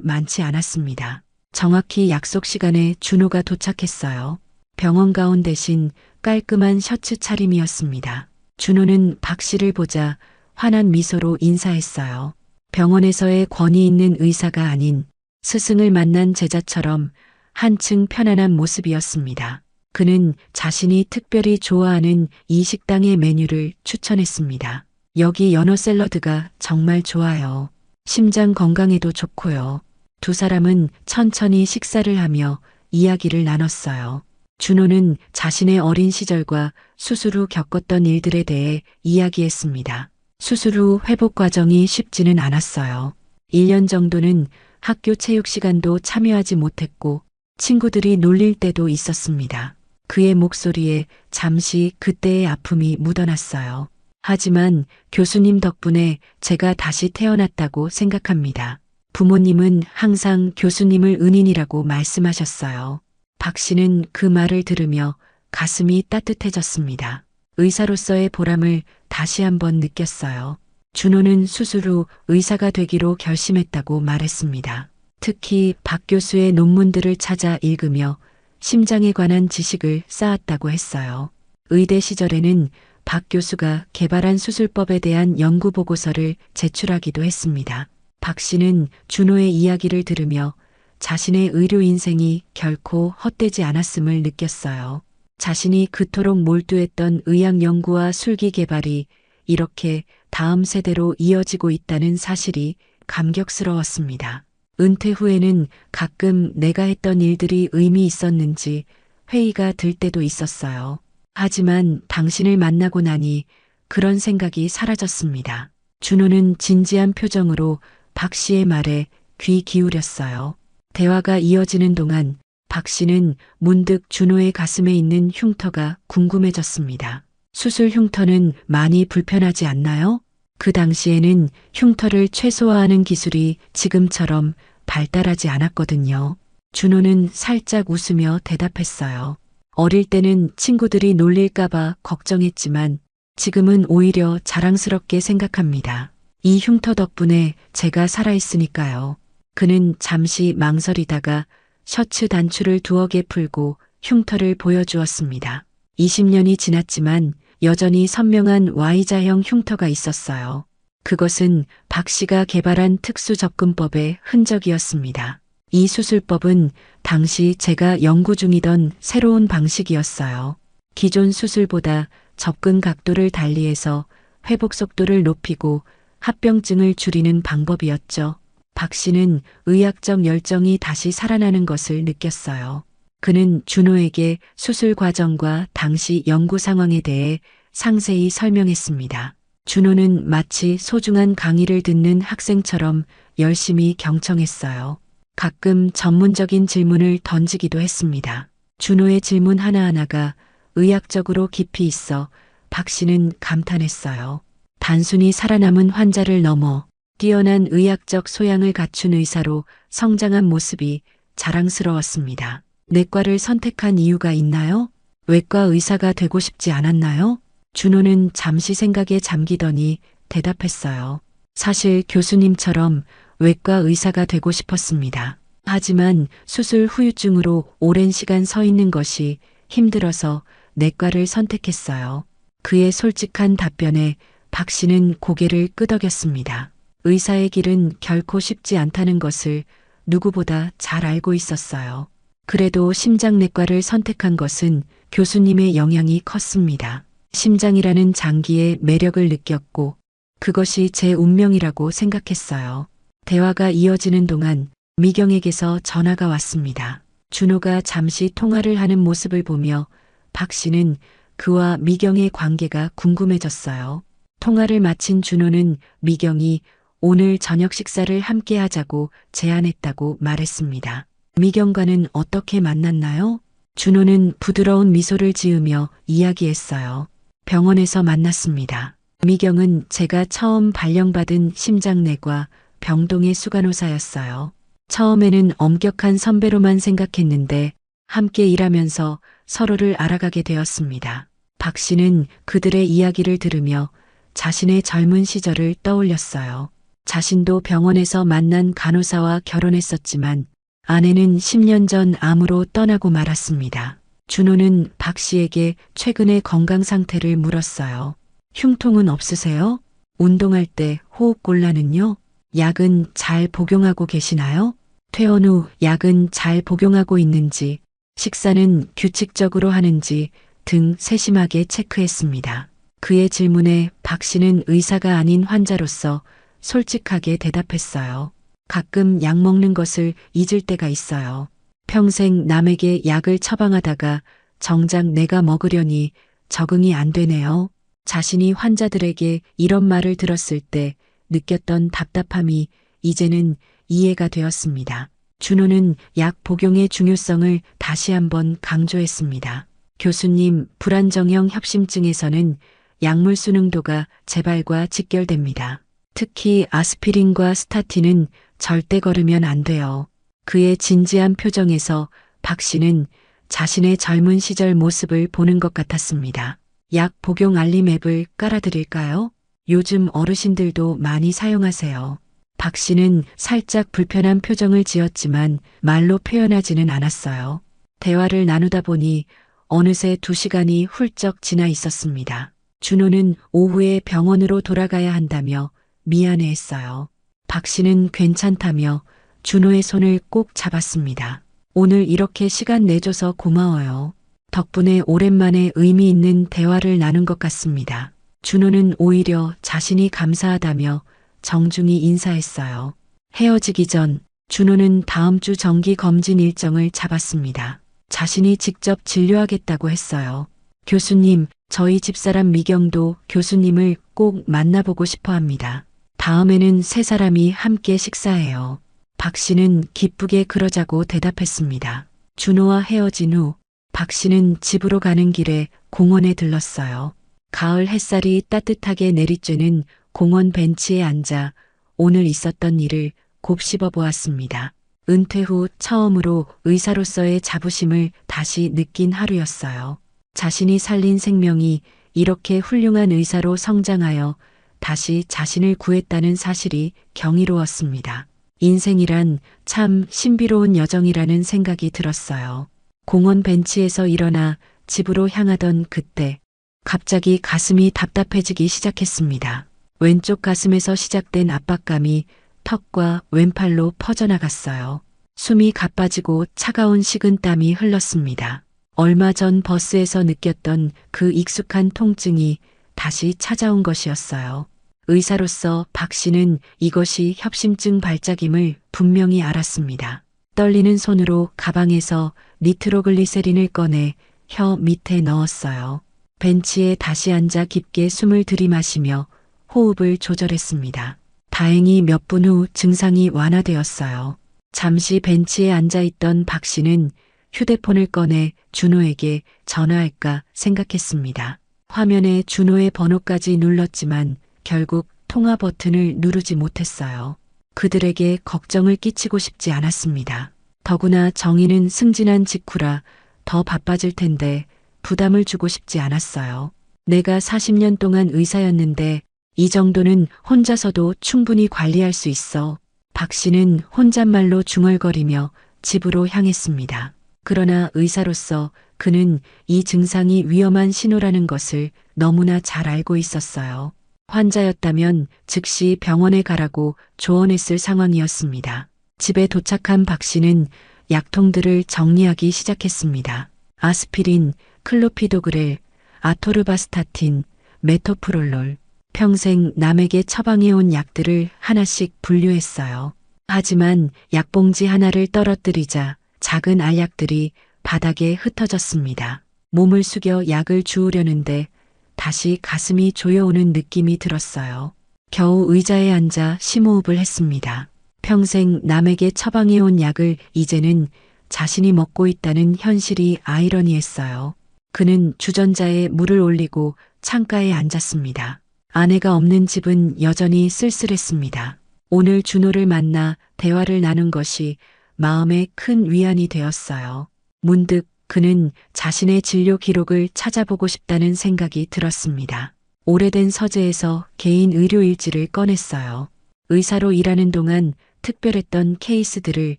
많지 않았습니다. 정확히 약속 시간에 준호가 도착했어요. 병원 가운 대신 깔끔한 셔츠 차림이었습니다. 준호는 박 씨를 보자 환한 미소로 인사했어요. 병원에서의 권위 있는 의사가 아닌 스승을 만난 제자처럼 한층 편안한 모습이었습니다. 그는 자신이 특별히 좋아하는 이 식당의 메뉴를 추천했습니다. 여기 연어 샐러드가 정말 좋아요. 심장 건강에도 좋고요. 두 사람은 천천히 식사를 하며 이야기를 나눴어요. 준호는 자신의 어린 시절과 수술 후 겪었던 일들에 대해 이야기했습니다. 수술 후 회복 과정이 쉽지는 않았어요. 1년 정도는 학교 체육 시간도 참여하지 못했고 친구들이 놀릴 때도 있었습니다. 그의 목소리에 잠시 그때의 아픔이 묻어났어요. 하지만 교수님 덕분에 제가 다시 태어났다고 생각합니다. 부모님은 항상 교수님을 은인이라고 말씀하셨어요. 박 씨는 그 말을 들으며 가슴이 따뜻해졌습니다. 의사로서의 보람을 다시 한번 느꼈어요. 준호는 수술 후 의사가 되기로 결심했다고 말했습니다. 특히 박 교수의 논문들을 찾아 읽으며 심장에 관한 지식을 쌓았다고 했어요. 의대 시절에는 박 교수가 개발한 수술법에 대한 연구 보고서를 제출하기도 했습니다. 박 씨는 준호의 이야기를 들으며 자신의 의료 인생이 결코 헛되지 않았음을 느꼈어요. 자신이 그토록 몰두했던 의학 연구와 술기 개발이 이렇게 다음 세대로 이어지고 있다는 사실이 감격스러웠습니다. 은퇴 후에는 가끔 내가 했던 일들이 의미 있었는지 회의가 들 때도 있었어요. 하지만 당신을 만나고 나니 그런 생각이 사라졌습니다. 준호는 진지한 표정으로 박 씨의 말에 귀 기울였어요. 대화가 이어지는 동안 박 씨는 문득 준호의 가슴에 있는 흉터가 궁금해졌습니다. 수술 흉터는 많이 불편하지 않나요? 그 당시에는 흉터를 최소화하는 기술이 지금처럼 발달하지 않았거든요. 준호는 살짝 웃으며 대답했어요. 어릴 때는 친구들이 놀릴까봐 걱정했지만 지금은 오히려 자랑스럽게 생각합니다. 이 흉터 덕분에 제가 살아있으니까요. 그는 잠시 망설이다가 셔츠 단추를 두어 개 풀고 흉터를 보여주었습니다. 20년이 지났지만 여전히 선명한 Y자형 흉터가 있었어요. 그것은 박 씨가 개발한 특수 접근법의 흔적이었습니다. 이 수술법은 당시 제가 연구 중이던 새로운 방식이었어요. 기존 수술보다 접근 각도를 달리해서 회복 속도를 높이고 합병증을 줄이는 방법이었죠. 박 씨는 의학적 열정이 다시 살아나는 것을 느꼈어요. 그는 준호에게 수술 과정과 당시 연구 상황에 대해 상세히 설명했습니다. 준호는 마치 소중한 강의를 듣는 학생처럼 열심히 경청했어요. 가끔 전문적인 질문을 던지기도 했습니다. 준호의 질문 하나하나가 의학적으로 깊이 있어 박 씨는 감탄했어요. 단순히 살아남은 환자를 넘어 뛰어난 의학적 소양을 갖춘 의사로 성장한 모습이 자랑스러웠습니다. 내과를 선택한 이유가 있나요? 외과 의사가 되고 싶지 않았나요? 준호는 잠시 생각에 잠기더니 대답했어요. 사실 교수님처럼 외과 의사가 되고 싶었습니다. 하지만 수술 후유증으로 오랜 시간 서 있는 것이 힘들어서 내과를 선택했어요. 그의 솔직한 답변에 박 씨는 고개를 끄덕였습니다. 의사의 길은 결코 쉽지 않다는 것을 누구보다 잘 알고 있었어요. 그래도 심장내과를 선택한 것은 교수님의 영향이 컸습니다. 심장이라는 장기의 매력을 느꼈고 그것이 제 운명이라고 생각했어요. 대화가 이어지는 동안 미경에게서 전화가 왔습니다. 준호가 잠시 통화를 하는 모습을 보며 박 씨는 그와 미경의 관계가 궁금해졌어요. 통화를 마친 준호는 미경이 오늘 저녁 식사를 함께 하자고 제안했다고 말했습니다. 미경과는 어떻게 만났나요? 준호는 부드러운 미소를 지으며 이야기했어요. 병원에서 만났습니다. 미경은 제가 처음 발령받은 심장내과 병동의 수간호사였어요. 처음에는 엄격한 선배로만 생각했는데 함께 일하면서 서로를 알아가게 되었습니다. 박 씨는 그들의 이야기를 들으며 자신의 젊은 시절을 떠올렸어요. 자신도 병원에서 만난 간호사와 결혼했었지만 아내는 10년 전 암으로 떠나고 말았습니다. 준호는 박 씨에게 최근의 건강 상태를 물었어요. 흉통은 없으세요? 운동할 때 호흡곤란은요? 약은 잘 복용하고 계시나요? 퇴원 후 약은 잘 복용하고 있는지, 식사는 규칙적으로 하는지 등 세심하게 체크했습니다. 그의 질문에 박 씨는 의사가 아닌 환자로서 솔직하게 대답했어요. 가끔 약 먹는 것을 잊을 때가 있어요. 평생 남에게 약을 처방하다가 정작 내가 먹으려니 적응이 안 되네요. 자신이 환자들에게 이런 말을 들었을 때 느꼈던 답답함이 이제는 이해가 되었습니다. 준호는 약 복용의 중요성을 다시 한번 강조했습니다. 교수님, 불안정형 협심증에서는 약물 수능도가 재발과 직결됩니다. 특히 아스피린과 스타틴은 절대 걸으면 안 돼요. 그의 진지한 표정에서 박 씨는 자신의 젊은 시절 모습을 보는 것 같았습니다. 약 복용 알림 앱을 깔아드릴까요? 요즘 어르신들도 많이 사용하세요. 박 씨는 살짝 불편한 표정을 지었지만 말로 표현하지는 않았어요. 대화를 나누다 보니 어느새 2시간이 훌쩍 지나 있었습니다. 준호는 오후에 병원으로 돌아가야 한다며 미안해했어요. 박 씨는 괜찮다며 준호의 손을 꼭 잡았습니다. 오늘 이렇게 시간 내줘서 고마워요. 덕분에 오랜만에 의미 있는 대화를 나눈 것 같습니다. 준호는 오히려 자신이 감사하다며 정중히 인사했어요. 헤어지기 전 준호는 다음 주 정기 검진 일정을 잡았습니다. 자신이 직접 진료하겠다고 했어요. 교수님, 저희 집사람 미경도 교수님을 꼭 만나보고 싶어 합니다. 다음에는 3사람이 함께 식사해요. 박 씨는 기쁘게 그러자고 대답했습니다. 준호와 헤어진 후 박 씨는 집으로 가는 길에 공원에 들렀어요. 가을 햇살이 따뜻하게 내리쬐는 공원 벤치에 앉아 오늘 있었던 일을 곱씹어 보았습니다. 은퇴 후 처음으로 의사로서의 자부심을 다시 느낀 하루였어요. 자신이 살린 생명이 이렇게 훌륭한 의사로 성장하여 다시 자신을 구했다는 사실이 경이로웠습니다. 인생이란 참 신비로운 여정이라는 생각이 들었어요. 공원 벤치에서 일어나 집으로 향하던 그때 갑자기 가슴이 답답해지기 시작했습니다. 왼쪽 가슴에서 시작된 압박감이 턱과 왼팔로 퍼져나갔어요. 숨이 가빠지고 차가운 식은땀이 흘렀습니다. 얼마 전 버스에서 느꼈던 그 익숙한 통증이 다시 찾아온 것이었어요. 의사로서 박 씨는 이것이 협심증 발작임을 분명히 알았습니다. 떨리는 손으로 가방에서 니트로글리세린을 꺼내 혀 밑에 넣었어요. 벤치에 다시 앉아 깊게 숨을 들이마시며 호흡을 조절했습니다. 다행히 몇 분 후 증상이 완화되었어요. 잠시 벤치에 앉아있던 박 씨는 휴대폰을 꺼내 준호에게 전화할까 생각했습니다. 화면에 준호의 번호까지 눌렀지만 결국 통화 버튼을 누르지 못했어요. 그들에게 걱정을 끼치고 싶지 않았습니다. 더구나 정희는 승진한 직후라 더 바빠질 텐데 부담을 주고 싶지 않았어요. 내가 40년 동안 의사였는데 이 정도는 혼자서도 충분히 관리할 수 있어. 박 씨는 혼잣말로 중얼거리며 집으로 향했습니다. 그러나 의사로서 그는 이 증상이 위험한 신호라는 것을 너무나 잘 알고 있었어요. 환자였다면 즉시 병원에 가라고 조언했을 상황이었습니다. 집에 도착한 박 씨는 약통들을 정리하기 시작했습니다. 아스피린, 클로피도그렐, 아토르바스타틴, 메토프롤롤. 평생 남에게 처방해온 약들을 하나씩 분류했어요. 하지만 약봉지 하나를 떨어뜨리자 작은 알약들이 바닥에 흩어졌습니다. 몸을 숙여 약을 주우려는데 다시 가슴이 조여오는 느낌이 들었어요. 겨우 의자에 앉아 심호흡을 했습니다. 평생 남에게 처방해온 약을 이제는 자신이 먹고 있다는 현실이 아이러니했어요. 그는 주전자에 물을 올리고 창가에 앉았습니다. 아내가 없는 집은 여전히 쓸쓸했습니다. 오늘 준호를 만나 대화를 나눈 것이 마음에 큰 위안이 되었어요. 문득 그는 자신의 진료 기록을 찾아보고 싶다는 생각이 들었습니다. 오래된 서재에서 개인 의료 일지를 꺼냈어요. 의사로 일하는 동안 특별했던 케이스들을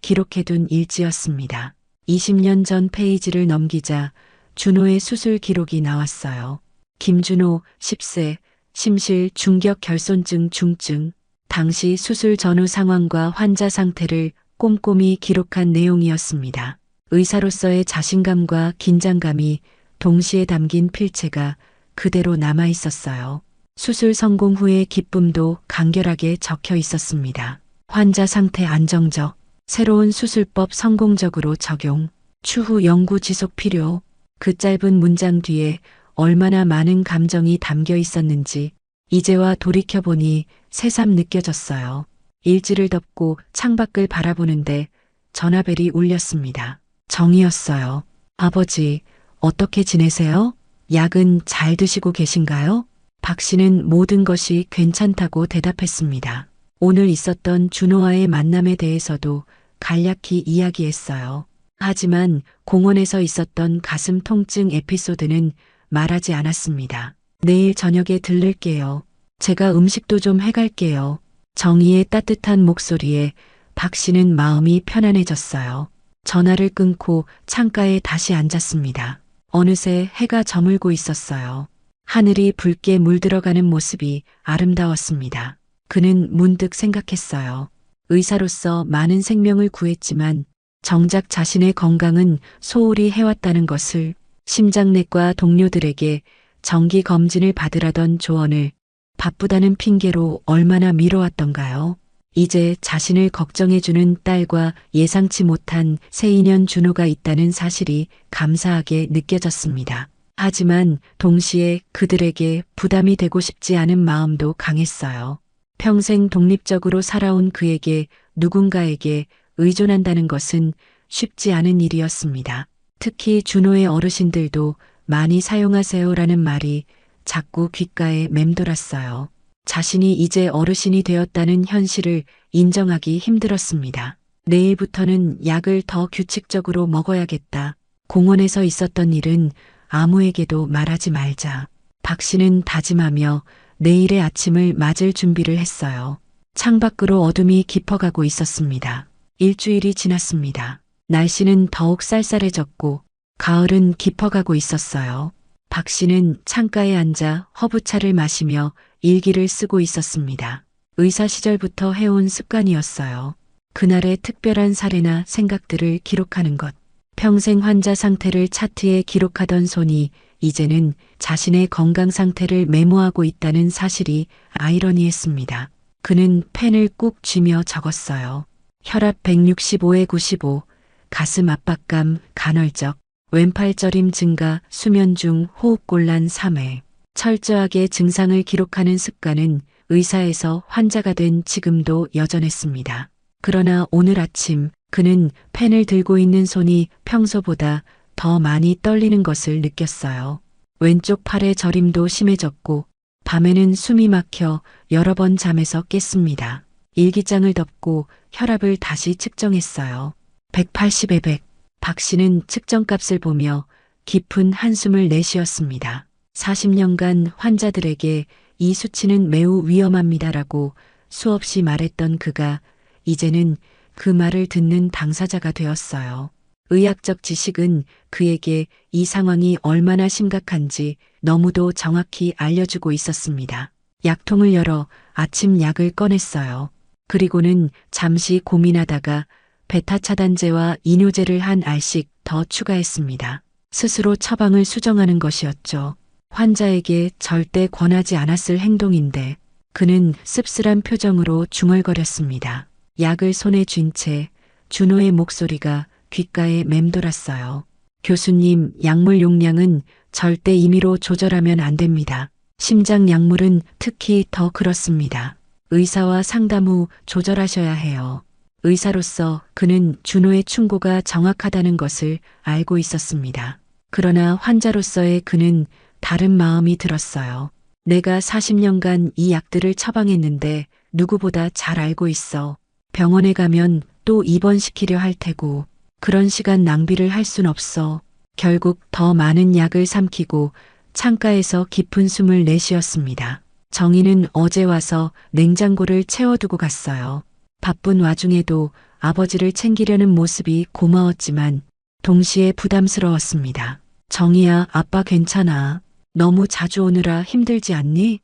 기록해둔 일지였습니다. 20년 전 페이지를 넘기자 준호의 수술 기록이 나왔어요. 김준호 10세, 심실 중격 결손증 중증. 당시 수술 전후 상황과 환자 상태를 꼼꼼히 기록한 내용이었습니다. 의사로서의 자신감과 긴장감이 동시에 담긴 필체가 그대로 남아 있었어요. 수술 성공 후의 기쁨도 간결하게 적혀 있었습니다. 환자 상태 안정적, 새로운 수술법 성공적으로 적용, 추후 연구 지속 필요. 그 짧은 문장 뒤에 얼마나 많은 감정이 담겨 있었는지 이제와 돌이켜보니 새삼 느껴졌어요. 일지를 덮고 창밖을 바라보는데 전화벨이 울렸습니다. 정이었어요. 아버지, 어떻게 지내세요? 약은 잘 드시고 계신가요? 박 씨는 모든 것이 괜찮다고 대답했습니다. 오늘 있었던 준호와의 만남에 대해서도 간략히 이야기했어요. 하지만 공원에서 있었던 가슴 통증 에피소드는 말하지 않았습니다. 내일 저녁에 들를게요. 제가 음식도 좀 해갈게요. 정희의 따뜻한 목소리에 박 씨는 마음이 편안해졌어요. 전화를 끊고 창가에 다시 앉았습니다. 어느새 해가 저물고 있었어요. 하늘이 붉게 물들어가는 모습이 아름다웠습니다. 그는 문득 생각했어요. 의사로서 많은 생명을 구했지만 정작 자신의 건강은 소홀히 해왔다는 것을. 심장내과 동료들에게 정기 검진을 받으라던 조언을 바쁘다는 핑계로 얼마나 미뤄왔던가요? 이제 자신을 걱정해주는 딸과 예상치 못한 새인연 준호가 있다는 사실이 감사하게 느껴졌습니다. 하지만 동시에 그들에게 부담이 되고 싶지 않은 마음도 강했어요. 평생 독립적으로 살아온 그에게 누군가에게 의존한다는 것은 쉽지 않은 일이었습니다. 특히 준호의 어르신들도 많이 사용하세요라는 말이 자꾸 귓가에 맴돌았어요. 자신이 이제 어르신이 되었다는 현실을 인정하기 힘들었습니다. 내일부터는 약을 더 규칙적으로 먹어야겠다. 공원에서 있었던 일은 아무에게도 말하지 말자. 박 씨는 다짐하며 내일의 아침을 맞을 준비를 했어요. 창밖으로 어둠이 깊어가고 있었습니다. 일주일이 지났습니다. 날씨는 더욱 쌀쌀해졌고 가을은 깊어가고 있었어요. 박 씨는 창가에 앉아 허브차를 마시며 일기를 쓰고 있었습니다. 의사 시절부터 해온 습관이었어요. 그날의 특별한 사례나 생각들을 기록하는 것. 평생 환자 상태를 차트에 기록하던 손이 이제는 자신의 건강 상태를 메모하고 있다는 사실이 아이러니했습니다. 그는 펜을 꾹 쥐며 적었어요. 혈압 165에 95, 가슴 압박감 간헐적, 왼팔 저림 증가, 수면 중 호흡곤란 3회. 철저하게 증상을 기록하는 습관은 의사에서 환자가 된 지금도 여전했습니다. 그러나 오늘 아침 그는 펜을 들고 있는 손이 평소보다 더 많이 떨리는 것을 느꼈어요. 왼쪽 팔의 저림도 심해졌고 밤에는 숨이 막혀 여러 번 잠에서 깼습니다. 일기장을 덮고 혈압을 다시 측정했어요. 180에 100. 박 씨는 측정값을 보며 깊은 한숨을 내쉬었습니다. 40년간 환자들에게 이 수치는 매우 위험합니다라고 수없이 말했던 그가 이제는 그 말을 듣는 당사자가 되었어요. 의학적 지식은 그에게 이 상황이 얼마나 심각한지 너무도 정확히 알려주고 있었습니다. 약통을 열어 아침 약을 꺼냈어요. 그리고는 잠시 고민하다가 베타 차단제와 이뇨제를 한 알씩 더 추가했습니다. 스스로 처방을 수정하는 것이었죠. 환자에게 절대 권하지 않았을 행동인데 그는 씁쓸한 표정으로 중얼거렸습니다. 약을 손에 쥔 채 준호의 목소리가 귓가에 맴돌았어요. 교수님, 약물 용량은 절대 임의로 조절하면 안 됩니다. 심장 약물은 특히 더 그렇습니다. 의사와 상담 후 조절하셔야 해요. 의사로서 그는 준호의 충고가 정확하다는 것을 알고 있었습니다. 그러나 환자로서의 그는 다른 마음이 들었어요. 내가 40년간 이 약들을 처방했는데 누구보다 잘 알고 있어. 병원에 가면 또 입원시키려 할 테고 그런 시간 낭비를 할 순 없어. 결국 더 많은 약을 삼키고 창가에서 깊은 숨을 내쉬었습니다. 정희는 어제 와서 냉장고를 채워두고 갔어요. 바쁜 와중에도 아버지를 챙기려는 모습이 고마웠지만 동시에 부담스러웠습니다. 정희야, 아빠 괜찮아. 너무 자주 오느라 힘들지 않니?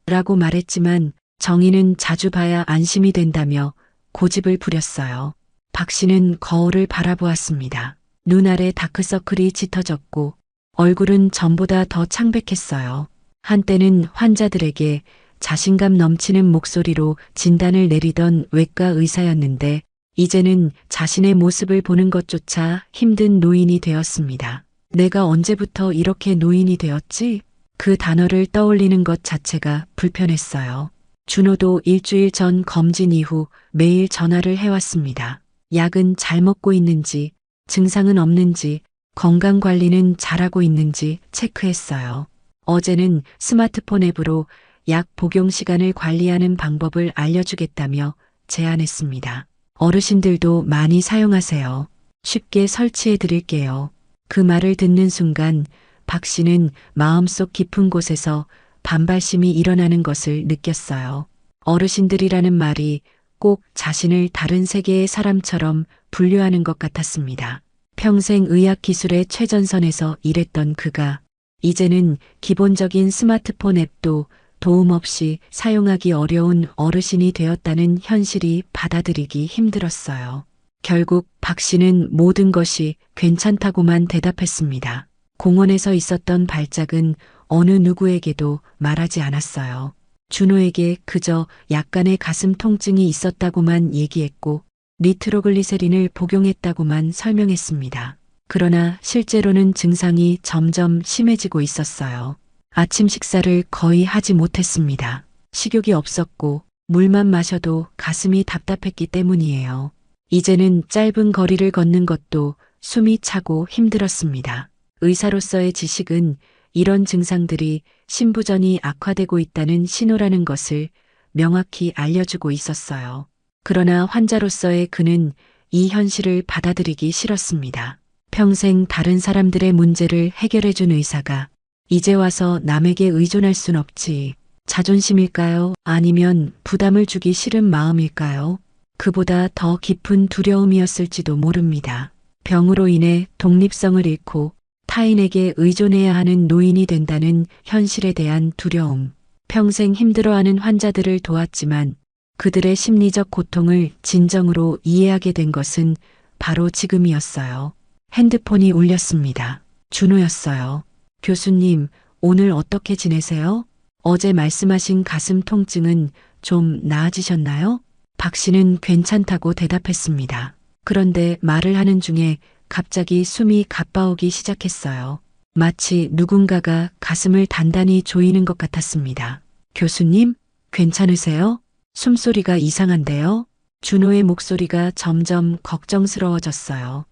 라고 말했지만 정희는 자주 봐야 안심이 된다며 고집을 부렸어요. 박 씨는 거울을 바라보았습니다. 눈 아래 다크서클이 짙어졌고 얼굴은 전보다 더 창백했어요. 한때는 환자들에게 자신감 넘치는 목소리로 진단을 내리던 외과 의사였는데 이제는 자신의 모습을 보는 것조차 힘든 노인이 되었습니다. 내가 언제부터 이렇게 노인이 되었지? 그 단어를 떠올리는 것 자체가 불편했어요. 준호도 일주일 전 검진 이후 매일 전화를 해왔습니다. 약은 잘 먹고 있는지, 증상은 없는지, 건강관리는 잘하고 있는지 체크했어요. 어제는 스마트폰 앱으로 약 복용 시간을 관리하는 방법을 알려주겠다며 제안했습니다. 어르신들도 많이 사용하세요. 쉽게 설치해 드릴게요. 그 말을 듣는 순간 박 씨는 마음속 깊은 곳에서 반발심이 일어나는 것을 느꼈어요. 어르신들이라는 말이 꼭 자신을 다른 세계의 사람처럼 분류하는 것 같았습니다. 평생 의학 기술의 최전선에서 일했던 그가 이제는 기본적인 스마트폰 앱도 도움 없이 사용하기 어려운 어르신이 되었다는 현실이 받아들이기 힘들었어요. 결국 박 씨는 모든 것이 괜찮다고만 대답했습니다. 공원에서 있었던 발작은 어느 누구에게도 말하지 않았어요. 준호에게 그저 약간의 가슴 통증이 있었다고만 얘기했고 니트로글리세린을 복용했다고만 설명했습니다. 그러나 실제로는 증상이 점점 심해지고 있었어요. 아침 식사를 거의 하지 못했습니다. 식욕이 없었고 물만 마셔도 가슴이 답답했기 때문이에요. 이제는 짧은 거리를 걷는 것도 숨이 차고 힘들었습니다. 의사로서의 지식은 이런 증상들이 신부전이 악화되고 있다는 신호라는 것을 명확히 알려주고 있었어요. 그러나 환자로서의 그는 이 현실을 받아들이기 싫었습니다. 평생 다른 사람들의 문제를 해결해준 의사가 이제 와서 남에게 의존할 순 없지. 자존심일까요? 아니면 부담을 주기 싫은 마음일까요? 그보다 더 깊은 두려움이었을지도 모릅니다. 병으로 인해 독립성을 잃고 타인에게 의존해야 하는 노인이 된다는 현실에 대한 두려움. 평생 힘들어하는 환자들을 도왔지만 그들의 심리적 고통을 진정으로 이해하게 된 것은 바로 지금이었어요. 핸드폰이 울렸습니다. 준호였어요. 교수님, 오늘 어떻게 지내세요? 어제 말씀하신 가슴 통증은 좀 나아지셨나요? 박 씨는 괜찮다고 대답했습니다. 그런데 말을 하는 중에 갑자기 숨이 가빠오기 시작했어요. 마치 누군가가 가슴을 단단히 조이는 것 같았습니다. 교수님, 괜찮으세요? 숨소리가 이상한데요? 준호의 목소리가 점점 걱정스러워졌어요.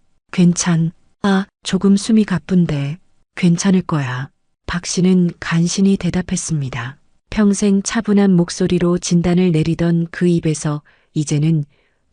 조금 숨이 가쁜데 괜찮을 거야. 박 씨는 간신히 대답했습니다. 평생 차분한 목소리로 진단을 내리던 그 입에서 이제는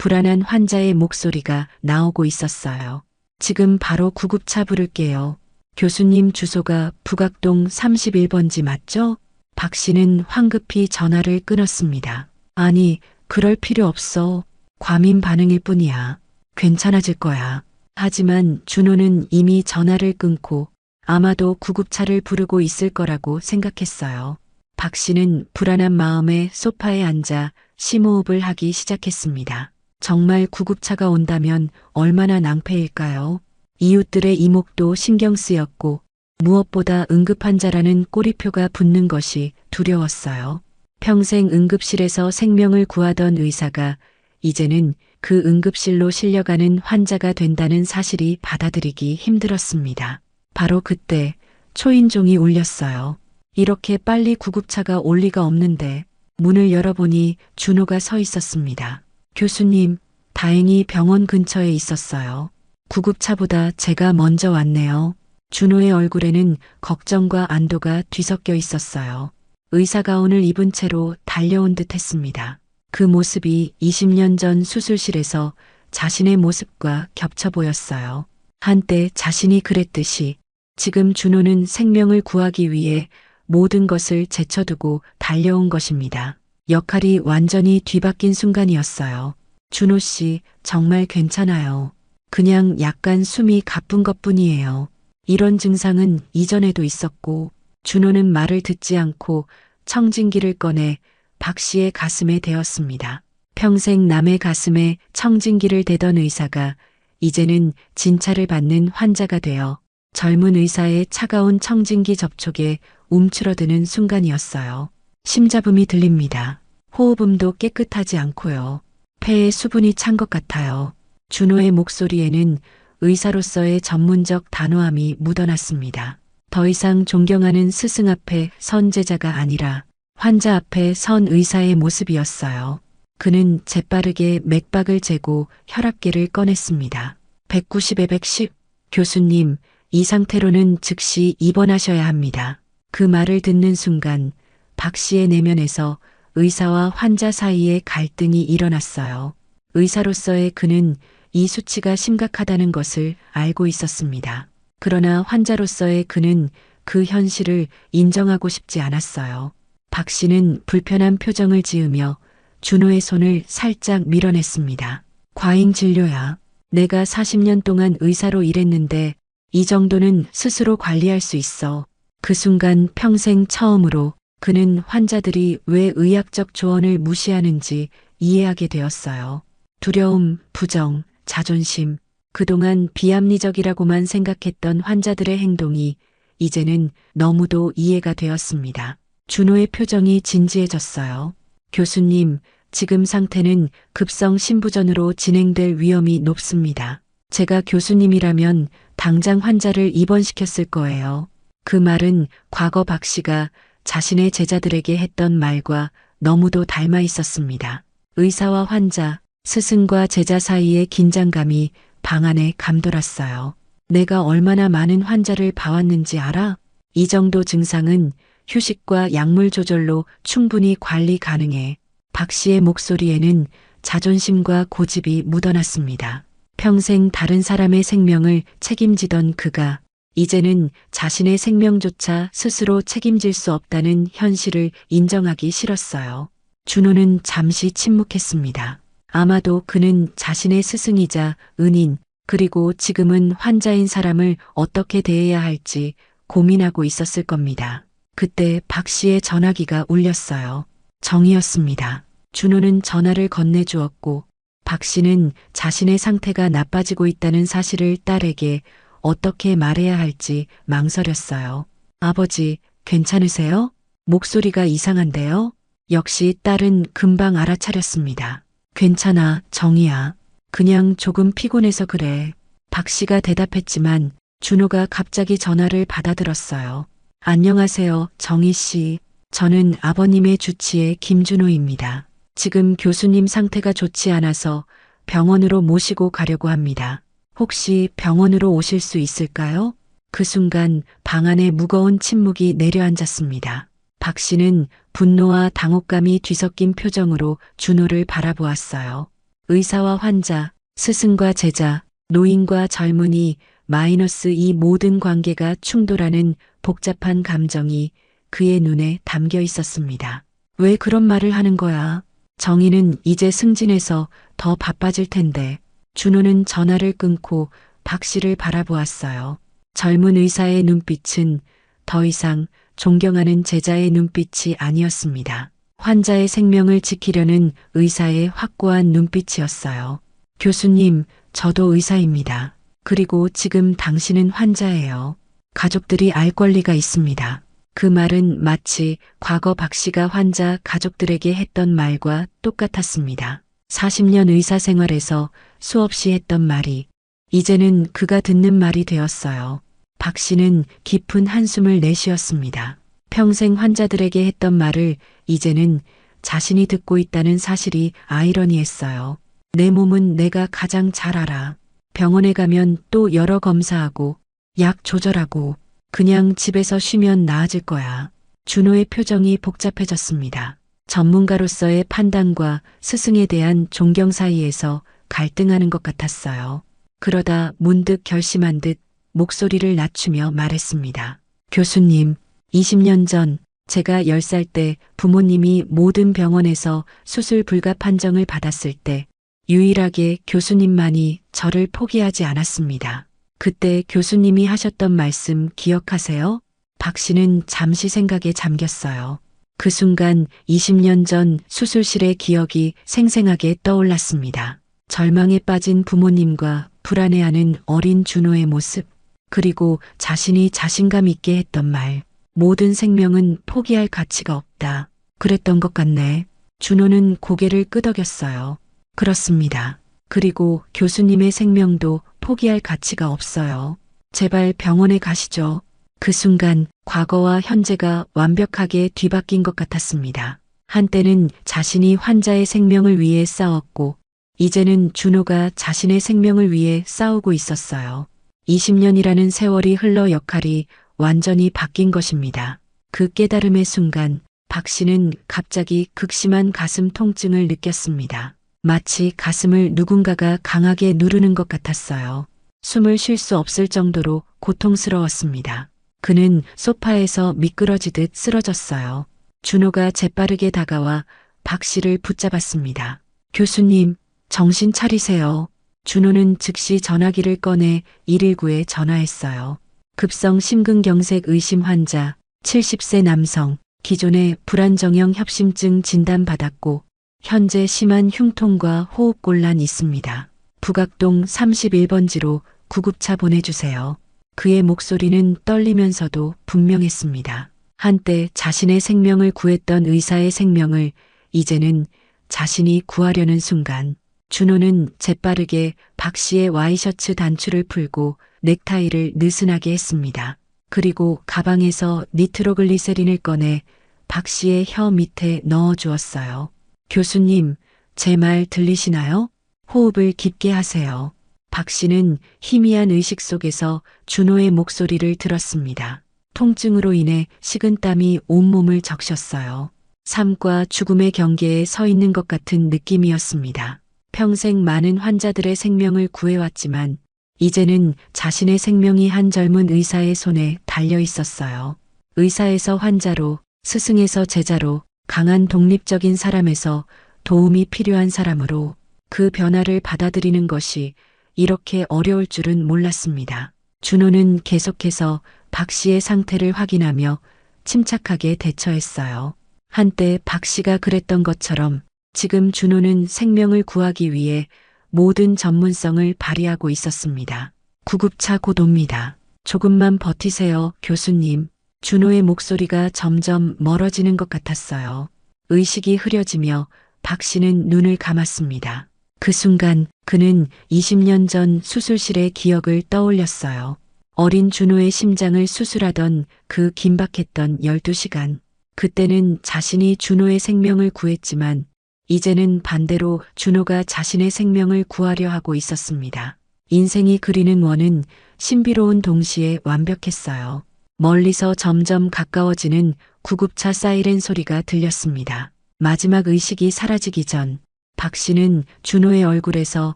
불안한 환자의 목소리가 나오고 있었어요. 지금 바로 구급차 부를게요. 교수님 주소가 북악동 31번지 맞죠? 박 씨는 황급히 전화를 끊었습니다. 아니, 그럴 필요 없어. 과민 반응일 뿐이야. 괜찮아질 거야. 하지만 준호는 이미 전화를 끊고 아마도 구급차를 부르고 있을 거라고 생각했어요. 박 씨는 불안한 마음에 소파에 앉아 심호흡을 하기 시작했습니다. 정말 구급차가 온다면 얼마나 낭패일까요? 이웃들의 이목도 신경 쓰였고 무엇보다 응급환자라는 꼬리표가 붙는 것이 두려웠어요. 평생 응급실에서 생명을 구하던 의사가 이제는 그 응급실로 실려가는 환자가 된다는 사실이 받아들이기 힘들었습니다. 바로 그때 초인종이 울렸어요. 이렇게 빨리 구급차가 올 리가 없는데 문을 열어보니 준호가 서 있었습니다. 교수님, 다행히 병원 근처에 있었어요. 구급차보다 제가 먼저 왔네요. 준호의 얼굴에는 걱정과 안도가 뒤섞여 있었어요. 의사 가운을 입은 채로 달려온 듯 했습니다. 그 모습이 20년 전 수술실에서 자신의 모습과 겹쳐 보였어요. 한때 자신이 그랬듯이 지금 준호는 생명을 구하기 위해 모든 것을 제쳐두고 달려온 것입니다. 역할이 완전히 뒤바뀐 순간이었어요. 준호 씨, 정말 괜찮아요. 그냥 약간 숨이 가쁜 것뿐이에요. 이런 증상은 이전에도 있었고, 준호는 말을 듣지 않고 청진기를 꺼내 박 씨의 가슴에 대었습니다. 평생 남의 가슴에 청진기를 대던 의사가 이제는 진찰을 받는 환자가 되어 젊은 의사의 차가운 청진기 접촉에 움츠러드는 순간이었어요. 심잡음이 들립니다. 호흡음도 깨끗하지 않고요. 폐에 수분이 찬 것 같아요. 준호의 목소리에는 의사로서의 전문적 단호함이 묻어났습니다. 더 이상 존경하는 스승 앞에 선 제자가 아니라 환자 앞에 선 의사의 모습이었어요. 그는 재빠르게 맥박을 재고 혈압계를 꺼냈습니다. 190에 110. 교수님, 이 상태로는 즉시 입원하셔야 합니다. 그 말을 듣는 순간 박 씨의 내면에서 의사와 환자 사이에 갈등이 일어났어요. 의사로서의 그는 이 수치가 심각하다는 것을 알고 있었습니다. 그러나 환자로서의 그는 그 현실을 인정하고 싶지 않았어요. 박 씨는 불편한 표정을 지으며 준호의 손을 살짝 밀어냈습니다. 과잉 진료야. 내가 40년 동안 의사로 일했는데 이 정도는 스스로 관리할 수 있어. 그 순간 평생 처음으로 그는 환자들이 왜 의학적 조언을 무시하는지 이해하게 되었어요. 두려움, 부정, 자존심, 그동안 비합리적이라고만 생각했던 환자들의 행동이 이제는 너무도 이해가 되었습니다. 준호의 표정이 진지해졌어요. 교수님, 지금 상태는 급성 심부전으로 진행될 위험이 높습니다. 제가 교수님이라면 당장 환자를 입원시켰을 거예요. 그 말은 과거 박 씨가 자신의 제자들에게 했던 말과 너무도 닮아 있었습니다. 의사와 환자, 스승과 제자 사이의 긴장감이 방 안에 감돌았어요. 내가 얼마나 많은 환자를 봐왔는지 알아? 이 정도 증상은 휴식과 약물 조절로 충분히 관리 가능해. 박 씨의 목소리에는 자존심과 고집이 묻어났습니다. 평생 다른 사람의 생명을 책임지던 그가 이제는 자신의 생명조차 스스로 책임질 수 없다는 현실을 인정하기 싫었어요. 준호는 잠시 침묵했습니다. 아마도 그는 자신의 스승이자 은인, 그리고 지금은 환자인 사람을 어떻게 대해야 할지 고민하고 있었을 겁니다. 그때 박 씨의 전화기가 울렸어요. 정이었습니다. 준호는 전화를 건네주었고 박 씨는 자신의 상태가 나빠지고 있다는 사실을 딸에게 어떻게 말해야 할지 망설였어요. 아버지, 괜찮으세요? 목소리가 이상한데요? 역시 딸은 금방 알아차렸습니다. 괜찮아, 정이야. 그냥 조금 피곤해서 그래. 박 씨가 대답했지만 준호가 갑자기 전화를 받아들었어요. 안녕하세요, 정희 씨. 저는 아버님의 주치의 김준호입니다. 지금 교수님 상태가 좋지 않아서 병원으로 모시고 가려고 합니다. 혹시 병원으로 오실 수 있을까요? 그 순간 방 안에 무거운 침묵이 내려앉았습니다. 박 씨는 분노와 당혹감이 뒤섞인 표정으로 준호를 바라보았어요. 의사와 환자, 스승과 제자, 노인과 젊은이, 마이너스 이 모든 관계가 충돌하는 복잡한 감정이 그의 눈에 담겨 있었습니다. 왜 그런 말을 하는 거야? 정희는 이제 승진해서 더 바빠질 텐데. 준호는 전화를 끊고 박 씨를 바라보았어요. 젊은 의사의 눈빛은 더 이상 존경하는 제자의 눈빛이 아니었습니다. 환자의 생명을 지키려는 의사의 확고한 눈빛이었어요. 교수님, 저도 의사입니다. 그리고 지금 당신은 환자예요. 가족들이 알 권리가 있습니다. 그 말은 마치 과거 박 씨가 환자 가족들에게 했던 말과 똑같았습니다. 40년 의사 생활에서 수없이 했던 말이 이제는 그가 듣는 말이 되었어요. 박 씨는 깊은 한숨을 내쉬었습니다. 평생 환자들에게 했던 말을 이제는 자신이 듣고 있다는 사실이 아이러니했어요. 내 몸은 내가 가장 잘 알아. 병원에 가면 또 여러 검사하고 약 조절하고 그냥 집에서 쉬면 나아질 거야. 준호의 표정이 복잡해졌습니다. 전문가로서의 판단과 스승에 대한 존경 사이에서 갈등하는 것 같았어요. 그러다 문득 결심한 듯 목소리를 낮추며 말했습니다. 교수님, 20년 전 제가 10살 때 부모님이 모든 병원에서 수술 불가 판정을 받았을 때 유일하게 교수님만이 저를 포기하지 않았습니다. 그때 교수님이 하셨던 말씀 기억하세요? 박 씨는 잠시 생각에 잠겼어요. 그 순간 20년 전 수술실의 기억이 생생하게 떠올랐습니다. 절망에 빠진 부모님과 불안해하는 어린 준호의 모습, 그리고 자신이 자신감 있게 했던 말. 모든 생명은 포기할 가치가 없다. 그랬던 것 같네. 준호는 고개를 끄덕였어요. 그렇습니다. 그리고 교수님의 생명도 포기할 가치가 없어요. 제발 병원에 가시죠. 그 순간 과거와 현재가 완벽하게 뒤바뀐 것 같았습니다. 한때는 자신이 환자의 생명을 위해 싸웠고 이제는 준호가 자신의 생명을 위해 싸우고 있었어요. 20년이라는 세월이 흘러 역할이 완전히 바뀐 것입니다. 그 깨달음의 순간 박 씨는 갑자기 극심한 가슴 통증을 느꼈습니다. 마치 가슴을 누군가가 강하게 누르는 것 같았어요. 숨을 쉴 수 없을 정도로 고통스러웠습니다. 그는 소파에서 미끄러지듯 쓰러졌어요. 준호가 재빠르게 다가와 박 씨를 붙잡았습니다. 교수님, 정신 차리세요. 준호는 즉시 전화기를 꺼내 119에 전화했어요. 급성 심근경색 의심 환자, 70세 남성, 기존에 불안정형 협심증 진단받았고 현재 심한 흉통과 호흡곤란 있습니다. 북악동 31번지로 구급차 보내주세요. 그의 목소리는 떨리면서도 분명했습니다. 한때 자신의 생명을 구했던 의사의 생명을 이제는 자신이 구하려는 순간 준호는 재빠르게 박 씨의 와이셔츠 단추를 풀고 넥타이를 느슨하게 했습니다. 그리고 가방에서 니트로글리세린을 꺼내 박 씨의 혀 밑에 넣어 주었어요. 교수님, 제 말 들리시나요? 호흡을 깊게 하세요. 박 씨는 희미한 의식 속에서 준호의 목소리를 들었습니다. 통증으로 인해 식은땀이 온몸을 적셨어요. 삶과 죽음의 경계에 서 있는 것 같은 느낌이었습니다. 평생 많은 환자들의 생명을 구해왔지만 이제는 자신의 생명이 한 젊은 의사의 손에 달려 있었어요. 의사에서 환자로, 스승에서 제자로, 강한 독립적인 사람에서 도움이 필요한 사람으로 그 변화를 받아들이는 것이 이렇게 어려울 줄은 몰랐습니다. 준호는 계속해서 박 씨의 상태를 확인하며 침착하게 대처했어요. 한때 박 씨가 그랬던 것처럼 지금 준호는 생명을 구하기 위해 모든 전문성을 발휘하고 있었습니다. 구급차 곧 옵니다. 조금만 버티세요, 교수님. 준호의 목소리가 점점 멀어지는 것 같았어요. 의식이 흐려지며 박 씨는 눈을 감았습니다. 그 순간 그는 20년 전 수술실의 기억을 떠올렸어요. 어린 준호의 심장을 수술하던 그 긴박했던 12시간. 그때는 자신이 준호의 생명을 구했지만 이제는 반대로 준호가 자신의 생명을 구하려 하고 있었습니다. 인생이 그리는 원은 신비로운 동시에 완벽했어요. 멀리서 점점 가까워지는 구급차 사이렌 소리가 들렸습니다. 마지막 의식이 사라지기 전 박 씨는 준호의 얼굴에서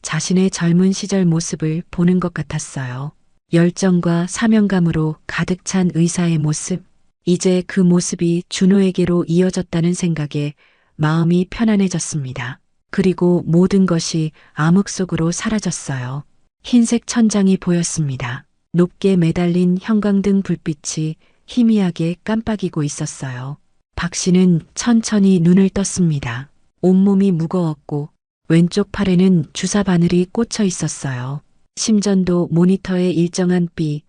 자신의 젊은 시절 모습을 보는 것 같았어요. 열정과 사명감으로 가득 찬 의사의 모습. 이제 그 모습이 준호에게로 이어졌다는 생각에 마음이 편안해졌습니다. 그리고 모든 것이 암흑 속으로 사라졌어요. 흰색 천장이 보였습니다. 높게 매달린 형광등 불빛이 희미하게 깜빡이고 있었어요. 박 씨는 천천히 눈을 떴습니다. 온몸이 무거웠고 왼쪽 팔에는 주사 바늘이 꽂혀 있었어요. 심전도 모니터에 일정한 삐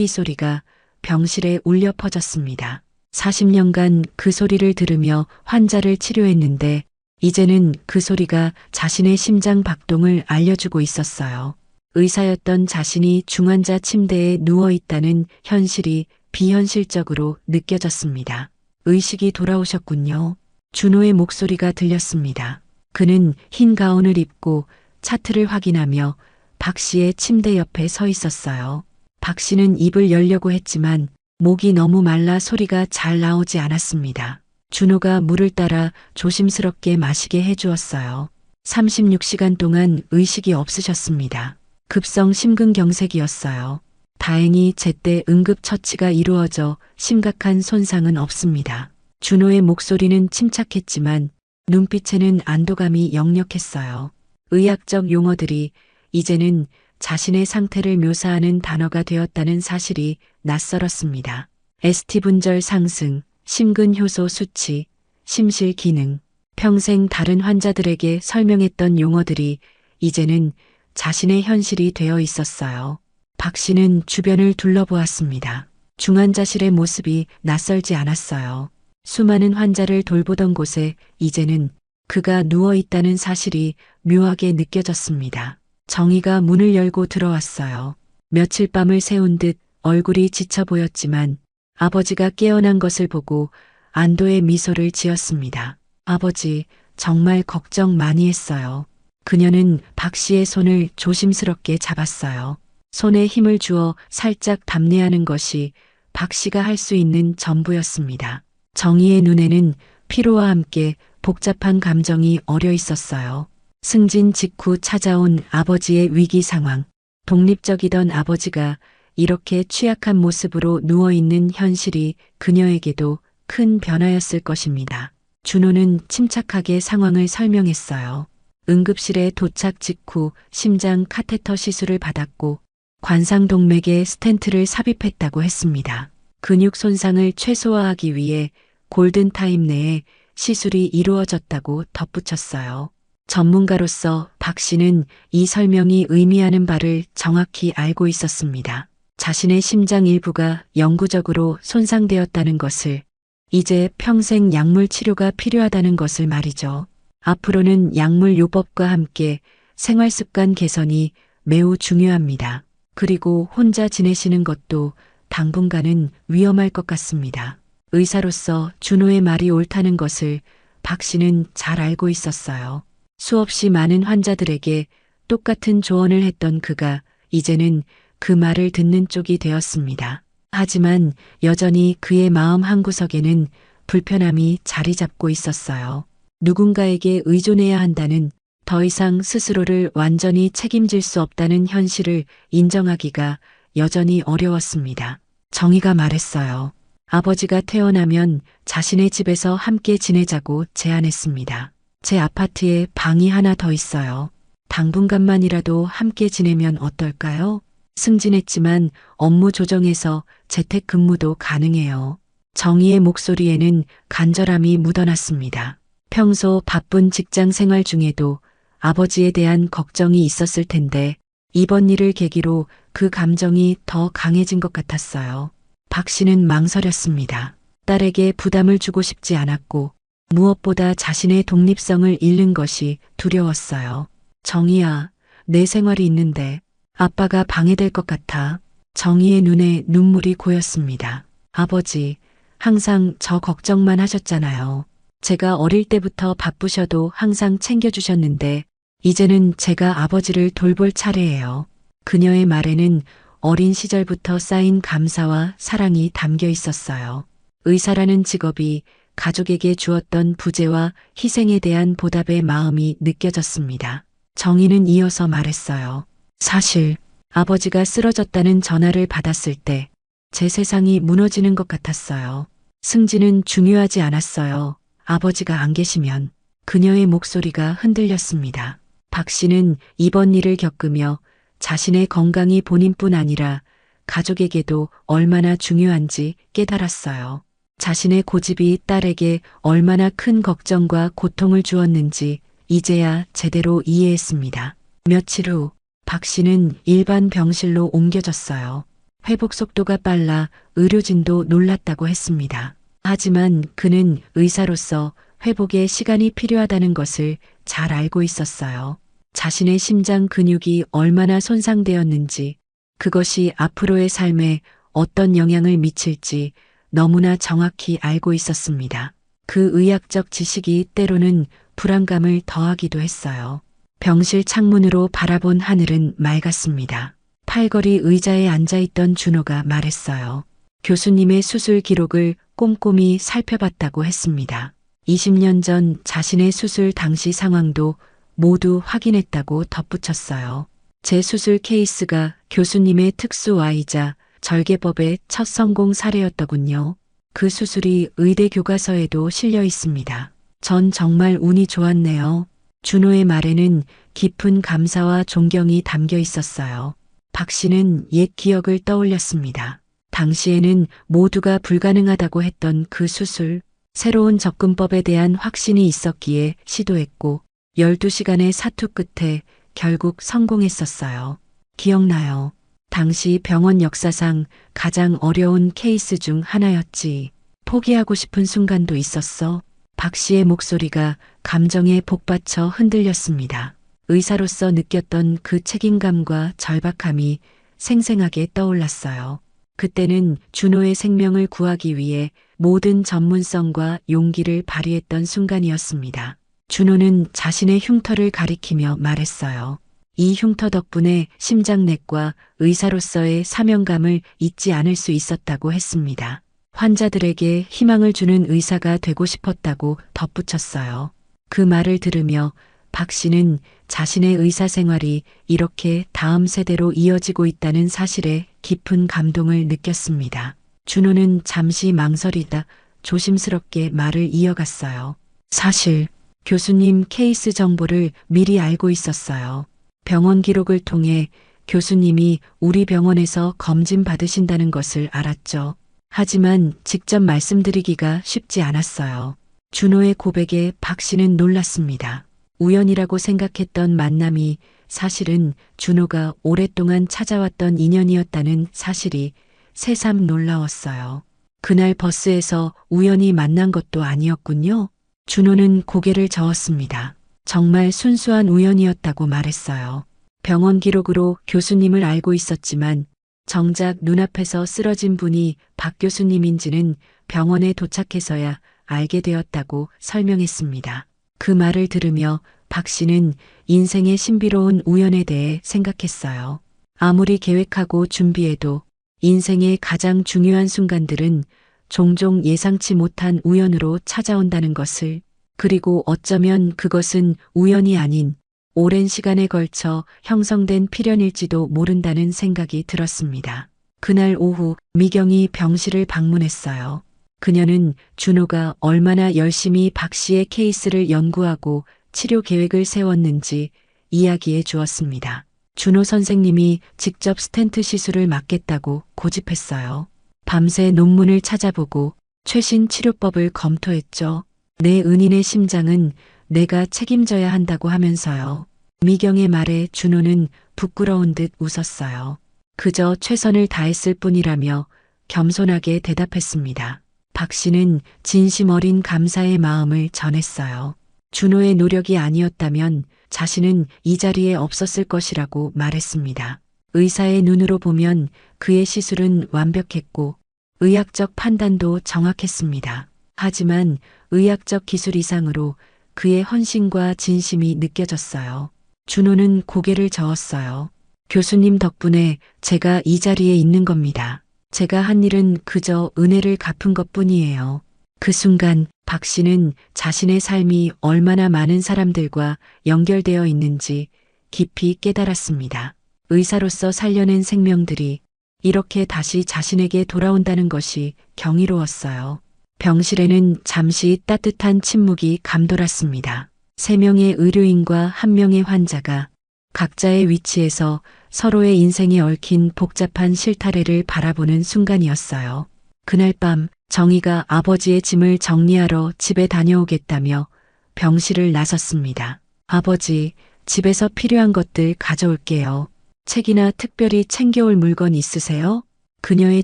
소리가 병실에 울려 퍼졌습니다. 40년간 그 소리를 들으며 환자를 치료했는데 이제는 그 소리가 자신의 심장 박동을 알려주고 있었어요. 의사였던 자신이 중환자 침대에 누워 있다는 현실이 비현실적으로 느껴졌습니다. 의식이 돌아오셨군요. 준호의 목소리가 들렸습니다. 그는 흰 가운을 입고 차트를 확인하며 박 씨의 침대 옆에 서 있었어요. 박 씨는 입을 열려고 했지만 목이 너무 말라 소리가 잘 나오지 않았습니다. 준호가 물을 따라 조심스럽게 마시게 해주었어요. 36시간 동안 의식이 없으셨습니다. 급성 심근경색이었어요. 다행히 제때 응급처치가 이루어져 심각한 손상은 없습니다. 준호의 목소리는 침착했지만 눈빛에는 안도감이 역력했어요. 의학적 용어들이 이제는 자신의 상태를 묘사하는 단어가 되었다는 사실이 낯설었습니다. ST 분절 상승, 심근 효소 수치, 심실 기능. 평생 다른 환자들에게 설명했던 용어들이 이제는 자신의 현실이 되어 있었어요. 박 씨는 주변을 둘러보았습니다. 중환자실의 모습이 낯설지 않았어요. 수많은 환자를 돌보던 곳에 이제는 그가 누워 있다는 사실이 묘하게 느껴졌습니다. 정희가 문을 열고 들어왔어요. 며칠 밤을 새운 듯 얼굴이 지쳐 보였지만 아버지가 깨어난 것을 보고 안도의 미소를 지었습니다. 아버지, 정말 걱정 많이 했어요. 그녀는 박 씨의 손을 조심스럽게 잡았어요. 손에 힘을 주어 살짝 담내하는 것이 박 씨가 할 수 있는 전부였습니다. 정희의 눈에는 피로와 함께 복잡한 감정이 어려 있었어요. 승진 직후 찾아온 아버지의 위기 상황. 독립적이던 아버지가 이렇게 취약한 모습으로 누워있는 현실이 그녀에게도 큰 변화였을 것입니다. 준호는 침착하게 상황을 설명했어요. 응급실에 도착 직후 심장 카테터 시술을 받았고 관상동맥에 스텐트를 삽입했다고 했습니다. 근육 손상을 최소화하기 위해 골든타임 내에 시술이 이루어졌다고 덧붙였어요. 전문가로서 박 씨는 이 설명이 의미하는 바를 정확히 알고 있었습니다. 자신의 심장 일부가 영구적으로 손상되었다는 것을, 이제 평생 약물 치료가 필요하다는 것을 말이죠. 앞으로는 약물 요법과 함께 생활습관 개선이 매우 중요합니다. 그리고 혼자 지내시는 것도 당분간은 위험할 것 같습니다. 의사로서 준호의 말이 옳다는 것을 박 씨는 잘 알고 있었어요. 수없이 많은 환자들에게 똑같은 조언을 했던 그가 이제는 그 말을 듣는 쪽이 되었습니다. 하지만 여전히 그의 마음 한구석에는 불편함이 자리 잡고 있었어요. 누군가에게 의존해야 한다는, 더 이상 스스로를 완전히 책임질 수 없다는 현실을 인정하기가 여전히 어려웠습니다. 정희가 말했어요. 아버지가 태어나면 자신의 집에서 함께 지내자고 제안했습니다. 제 아파트에 방이 하나 더 있어요. 당분간만이라도 함께 지내면 어떨까요? 승진했지만 업무 조정에서 재택근무도 가능해요. 정희의 목소리에는 간절함이 묻어났습니다. 평소 바쁜 직장 생활 중에도 아버지에 대한 걱정이 있었을 텐데 이번 일을 계기로 그 감정이 더 강해진 것 같았어요. 박 씨는 망설였습니다. 딸에게 부담을 주고 싶지 않았고 무엇보다 자신의 독립성을 잃는 것이 두려웠어요. 정희야, 내 생활이 있는데 아빠가 방해될 것 같아. 정희의 눈에 눈물이 고였습니다. 아버지, 항상 저 걱정만 하셨잖아요. 제가 어릴 때부터 바쁘셔도 항상 챙겨주셨는데 이제는 제가 아버지를 돌볼 차례예요. 그녀의 말에는 어린 시절부터 쌓인 감사와 사랑이 담겨 있었어요. 의사라는 직업이 가족에게 주었던 부재와 희생에 대한 보답의 마음이 느껴졌습니다. 정희는 이어서 말했어요. 사실 아버지가 쓰러졌다는 전화를 받았을 때 제 세상이 무너지는 것 같았어요. 승진은 중요하지 않았어요. 아버지가 안 계시면. 그녀의 목소리가 흔들렸습니다. 박 씨는 이번 일을 겪으며 자신의 건강이 본인뿐 아니라 가족에게도 얼마나 중요한지 깨달았어요. 자신의 고집이 딸에게 얼마나 큰 걱정과 고통을 주었는지 이제야 제대로 이해했습니다. 며칠 후 박 씨는 일반 병실로 옮겨졌어요. 회복 속도가 빨라 의료진도 놀랐다고 했습니다. 하지만 그는 의사로서 회복에 시간이 필요하다는 것을 잘 알고 있었어요. 자신의 심장 근육이 얼마나 손상되었는지, 그것이 앞으로의 삶에 어떤 영향을 미칠지 너무나 정확히 알고 있었습니다. 그 의학적 지식이 때로는 불안감을 더하기도 했어요. 병실 창문으로 바라본 하늘은 맑았습니다. 팔걸이 의자에 앉아있던 준호가 말했어요. 교수님의 수술 기록을 꼼꼼히 살펴봤다고 했습니다. 20년 전 자신의 수술 당시 상황도 모두 확인했다고 덧붙였어요. 제 수술 케이스가 교수님의 특수와이자 절개법의 첫 성공 사례였더군요. 그 수술이 의대 교과서에도 실려 있습니다. 전 정말 운이 좋았네요. 준호의 말에는 깊은 감사와 존경이 담겨 있었어요. 박 씨는 옛 기억을 떠올렸습니다. 당시에는 모두가 불가능하다고 했던 그 수술, 새로운 접근법에 대한 확신이 있었기에 시도했고 12시간의 사투 끝에 결국 성공했었어요. 기억나요. 당시 병원 역사상 가장 어려운 케이스 중 하나였지. 포기하고 싶은 순간도 있었어. 박 씨의 목소리가 감정에 복받쳐 흔들렸습니다. 의사로서 느꼈던 그 책임감과 절박함이 생생하게 떠올랐어요. 그때는 준호의 생명을 구하기 위해 모든 전문성과 용기를 발휘했던 순간이었습니다. 준호는 자신의 흉터를 가리키며 말했어요. 이 흉터 덕분에 심장내과 의사로서의 사명감을 잊지 않을 수 있었다고 했습니다. 환자들에게 희망을 주는 의사가 되고 싶었다고 덧붙였어요. 그 말을 들으며 박 씨는 자신의 의사 생활이 이렇게 다음 세대로 이어지고 있다는 사실에 깊은 감동을 느꼈습니다. 준호는 잠시 망설이다 조심스럽게 말을 이어갔어요. 사실 교수님 케이스 정보를 미리 알고 있었어요. 병원 기록을 통해 교수님이 우리 병원에서 검진 받으신다는 것을 알았죠. 하지만 직접 말씀드리기가 쉽지 않았어요. 준호의 고백에 박 씨는 놀랐습니다. 우연이라고 생각했던 만남이 사실은 준호가 오랫동안 찾아왔던 인연이었다는 사실이 새삼 놀라웠어요. 그날 버스에서 우연히 만난 것도 아니었군요. 준호는 고개를 저었습니다. 정말 순수한 우연이었다고 말했어요. 병원 기록으로 교수님을 알고 있었지만 정작 눈앞에서 쓰러진 분이 박 교수님인지는 병원에 도착해서야 알게 되었다고 설명했습니다. 그 말을 들으며 박 씨는 인생의 신비로운 우연에 대해 생각했어요. 아무리 계획하고 준비해도 인생의 가장 중요한 순간들은 종종 예상치 못한 우연으로 찾아온다는 것을, 그리고 어쩌면 그것은 우연이 아닌 오랜 시간에 걸쳐 형성된 필연일지도 모른다는 생각이 들었습니다. 그날 오후 미경이 병실을 방문했어요. 그녀는 준호가 얼마나 열심히 박 씨의 케이스를 연구하고 치료 계획을 세웠는지 이야기해 주었습니다. 준호 선생님이 직접 스텐트 시술을 맡겠다고 고집했어요. 밤새 논문을 찾아보고 최신 치료법을 검토했죠. 내 은인의 심장은 내가 책임져야 한다고 하면서요. 미경의 말에 준호는 부끄러운 듯 웃었어요. 그저 최선을 다했을 뿐이라며 겸손하게 대답했습니다. 박 씨는 진심 어린 감사의 마음을 전했어요. 준호의 노력이 아니었다면 자신은 이 자리에 없었을 것이라고 말했습니다. 의사의 눈으로 보면 그의 시술은 완벽했고 의학적 판단도 정확했습니다. 하지만 의학적 기술 이상으로 그의 헌신과 진심이 느껴졌어요. 준호는 고개를 저었어요. 교수님 덕분에 제가 이 자리에 있는 겁니다. 제가 한 일은 그저 은혜를 갚은 것뿐이에요. 그 순간 박 씨는 자신의 삶이 얼마나 많은 사람들과 연결되어 있는지 깊이 깨달았습니다. 의사로서 살려낸 생명들이 이렇게 다시 자신에게 돌아온다는 것이 경이로웠어요. 병실에는 잠시 따뜻한 침묵이 감돌았습니다. 3명의 의료인과 1명의 환자가 각자의 위치에서 서로의 인생에 얽힌 복잡한 실타래를 바라보는 순간이었어요. 그날 밤 정희가 아버지의 짐을 정리하러 집에 다녀오겠다며 병실을 나섰습니다. 아버지, 집에서 필요한 것들 가져올게요. 책이나 특별히 챙겨올 물건 있으세요? 그녀의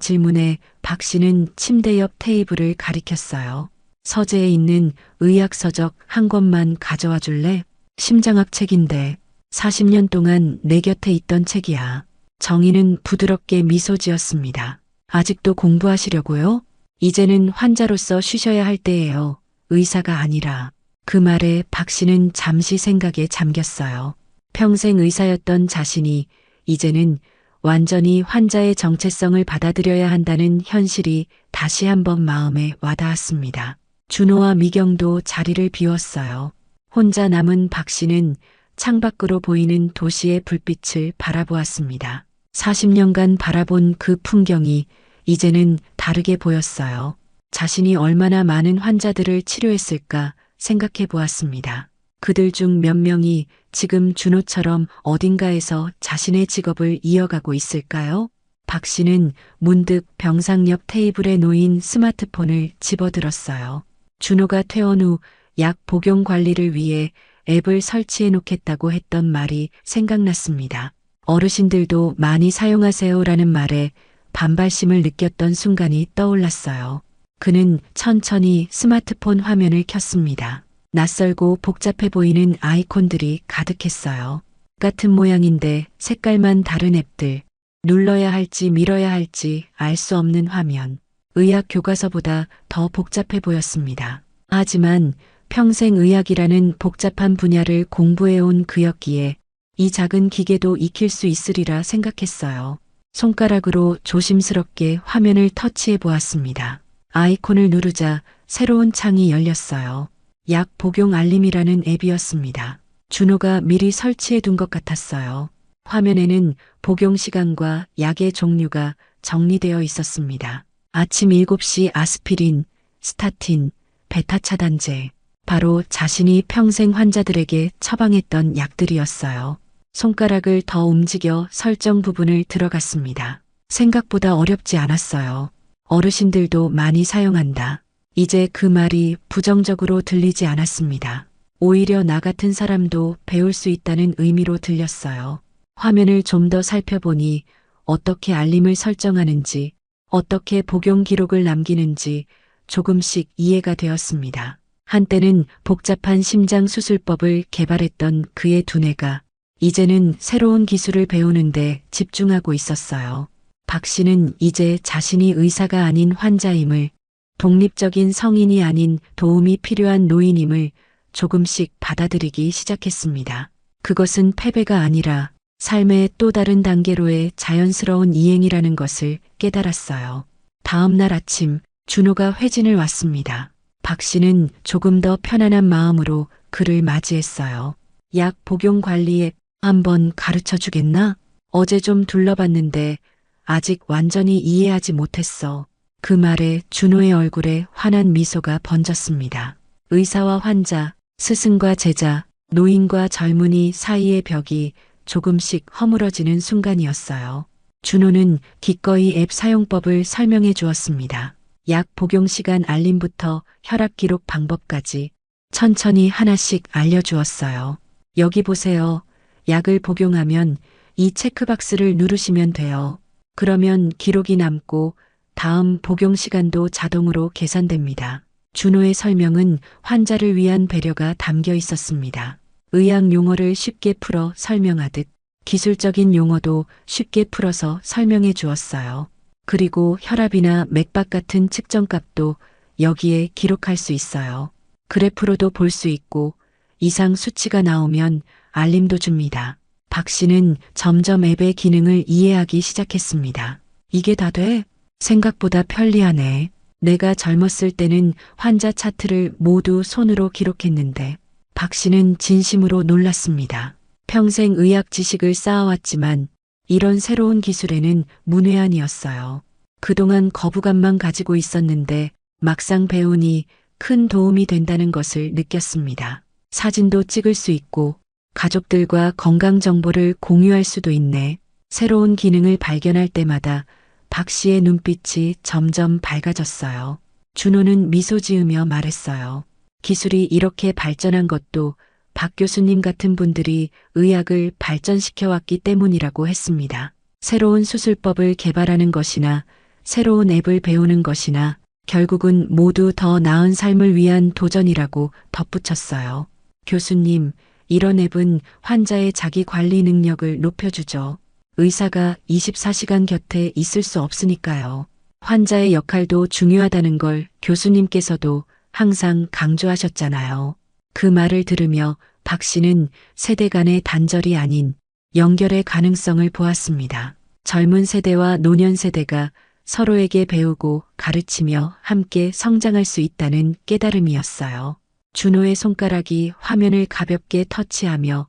질문에 박 씨는 침대 옆 테이블을 가리켰어요. 서재에 있는 의학 서적 한 권만 가져와 줄래? 심장학 책인데 40년 동안 내 곁에 있던 책이야. 정희는 부드럽게 미소 지었습니다. 아직도 공부하시려고요? 이제는 환자로서 쉬셔야 할 때예요. 의사가 아니라. 그 말에 박 씨는 잠시 생각에 잠겼어요. 평생 의사였던 자신이 이제는 완전히 환자의 정체성을 받아들여야 한다는 현실이 다시 한번 마음에 와닿았습니다. 준호와 미경도 자리를 비웠어요. 혼자 남은 박 씨는 창밖으로 보이는 도시의 불빛을 바라보았습니다. 40년간 바라본 그 풍경이 이제는 다르게 보였어요. 자신이 얼마나 많은 환자들을 치료했을까 생각해 보았습니다. 그들 중 몇 명이 지금 준호처럼 어딘가에서 자신의 직업을 이어가고 있을까요? 박 씨는 문득 병상 옆 테이블에 놓인 스마트폰을 집어들었어요. 준호가 퇴원 후 약 복용 관리를 위해 앱을 설치해 놓겠다고 했던 말이 생각났습니다. 어르신들도 많이 사용하세요라는 말에 반발심을 느꼈던 순간이 떠올랐어요. 그는 천천히 스마트폰 화면을 켰습니다. 낯설고 복잡해 보이는 아이콘들이 가득했어요. 같은 모양인데 색깔만 다른 앱들, 눌러야 할지 밀어야 할지 알 수 없는 화면. 의학 교과서보다 더 복잡해 보였습니다. 하지만 평생 의학이라는 복잡한 분야를 공부해온 그였기에 이 작은 기계도 익힐 수 있으리라 생각했어요. 손가락으로 조심스럽게 화면을 터치해 보았습니다. 아이콘을 누르자 새로운 창이 열렸어요. 약 복용 알림이라는 앱이었습니다. 준호가 미리 설치해 둔 것 같았어요. 화면에는 복용 시간과 약의 종류가 정리되어 있었습니다. 아침 7시 아스피린, 스타틴, 베타 차단제. 바로 자신이 평생 환자들에게 처방했던 약들이었어요. 손가락을 더 움직여 설정 부분을 들어갔습니다. 생각보다 어렵지 않았어요. 어르신들도 많이 사용한다. 이제 그 말이 부정적으로 들리지 않았습니다. 오히려 나 같은 사람도 배울 수 있다는 의미로 들렸어요. 화면을 좀 더 살펴보니 어떻게 알림을 설정하는지, 어떻게 복용 기록을 남기는지 조금씩 이해가 되었습니다. 한때는 복잡한 심장 수술법을 개발했던 그의 두뇌가 이제는 새로운 기술을 배우는데 집중하고 있었어요. 박 씨는 이제 자신이 의사가 아닌 환자임을, 독립적인 성인이 아닌 도움이 필요한 노인임을 조금씩 받아들이기 시작했습니다. 그것은 패배가 아니라 삶의 또 다른 단계로의 자연스러운 이행이라는 것을 깨달았어요. 다음 날 아침 준호가 회진을 왔습니다. 박 씨는 조금 더 편안한 마음으로 그를 맞이했어요. 약 복용 관리 앱 한번 가르쳐 주겠나? 어제 좀 둘러봤는데 아직 완전히 이해하지 못했어. 그 말에 준호의 얼굴에 환한 미소가 번졌습니다. 의사와 환자, 스승과 제자, 노인과 젊은이 사이의 벽이 조금씩 허물어지는 순간이었어요. 준호는 기꺼이 앱 사용법을 설명해 주었습니다. 약 복용 시간 알림부터 혈압 기록 방법까지 천천히 하나씩 알려주었어요. 여기 보세요. 약을 복용하면 이 체크박스를 누르시면 돼요. 그러면 기록이 남고 다음 복용 시간도 자동으로 계산됩니다. 준호의 설명은 환자를 위한 배려가 담겨 있었습니다. 의학 용어를 쉽게 풀어 설명하듯 기술적인 용어도 쉽게 풀어서 설명해 주었어요. 그리고 혈압이나 맥박 같은 측정값도 여기에 기록할 수 있어요. 그래프로도 볼 수 있고 이상 수치가 나오면 알림도 줍니다. 박 씨는 점점 앱의 기능을 이해하기 시작했습니다. 이게 다 돼? 생각보다 편리하네. 내가 젊었을 때는 환자 차트를 모두 손으로 기록했는데 박 씨는 진심으로 놀랐습니다. 평생 의학 지식을 쌓아왔지만 이런 새로운 기술에는 문외한이었어요. 그동안 거부감만 가지고 있었는데 막상 배우니 큰 도움이 된다는 것을 느꼈습니다. 사진도 찍을 수 있고 가족들과 건강 정보를 공유할 수도 있네. 새로운 기능을 발견할 때마다 박 씨의 눈빛이 점점 밝아졌어요. 준호는 미소 지으며 말했어요. 기술이 이렇게 발전한 것도 박 교수님 같은 분들이 의학을 발전시켜 왔기 때문이라고 했습니다. 새로운 수술법을 개발하는 것이나 새로운 앱을 배우는 것이나 결국은 모두 더 나은 삶을 위한 도전이라고 덧붙였어요. 교수님, 이런 앱은 환자의 자기 관리 능력을 높여주죠. 의사가 24시간 곁에 있을 수 없으니까요. 환자의 역할도 중요하다는 걸 교수님께서도 항상 강조하셨잖아요. 그 말을 들으며 박 씨는 세대 간의 단절이 아닌 연결의 가능성을 보았습니다. 젊은 세대와 노년 세대가 서로에게 배우고 가르치며 함께 성장할 수 있다는 깨달음이었어요. 준호의 손가락이 화면을 가볍게 터치하며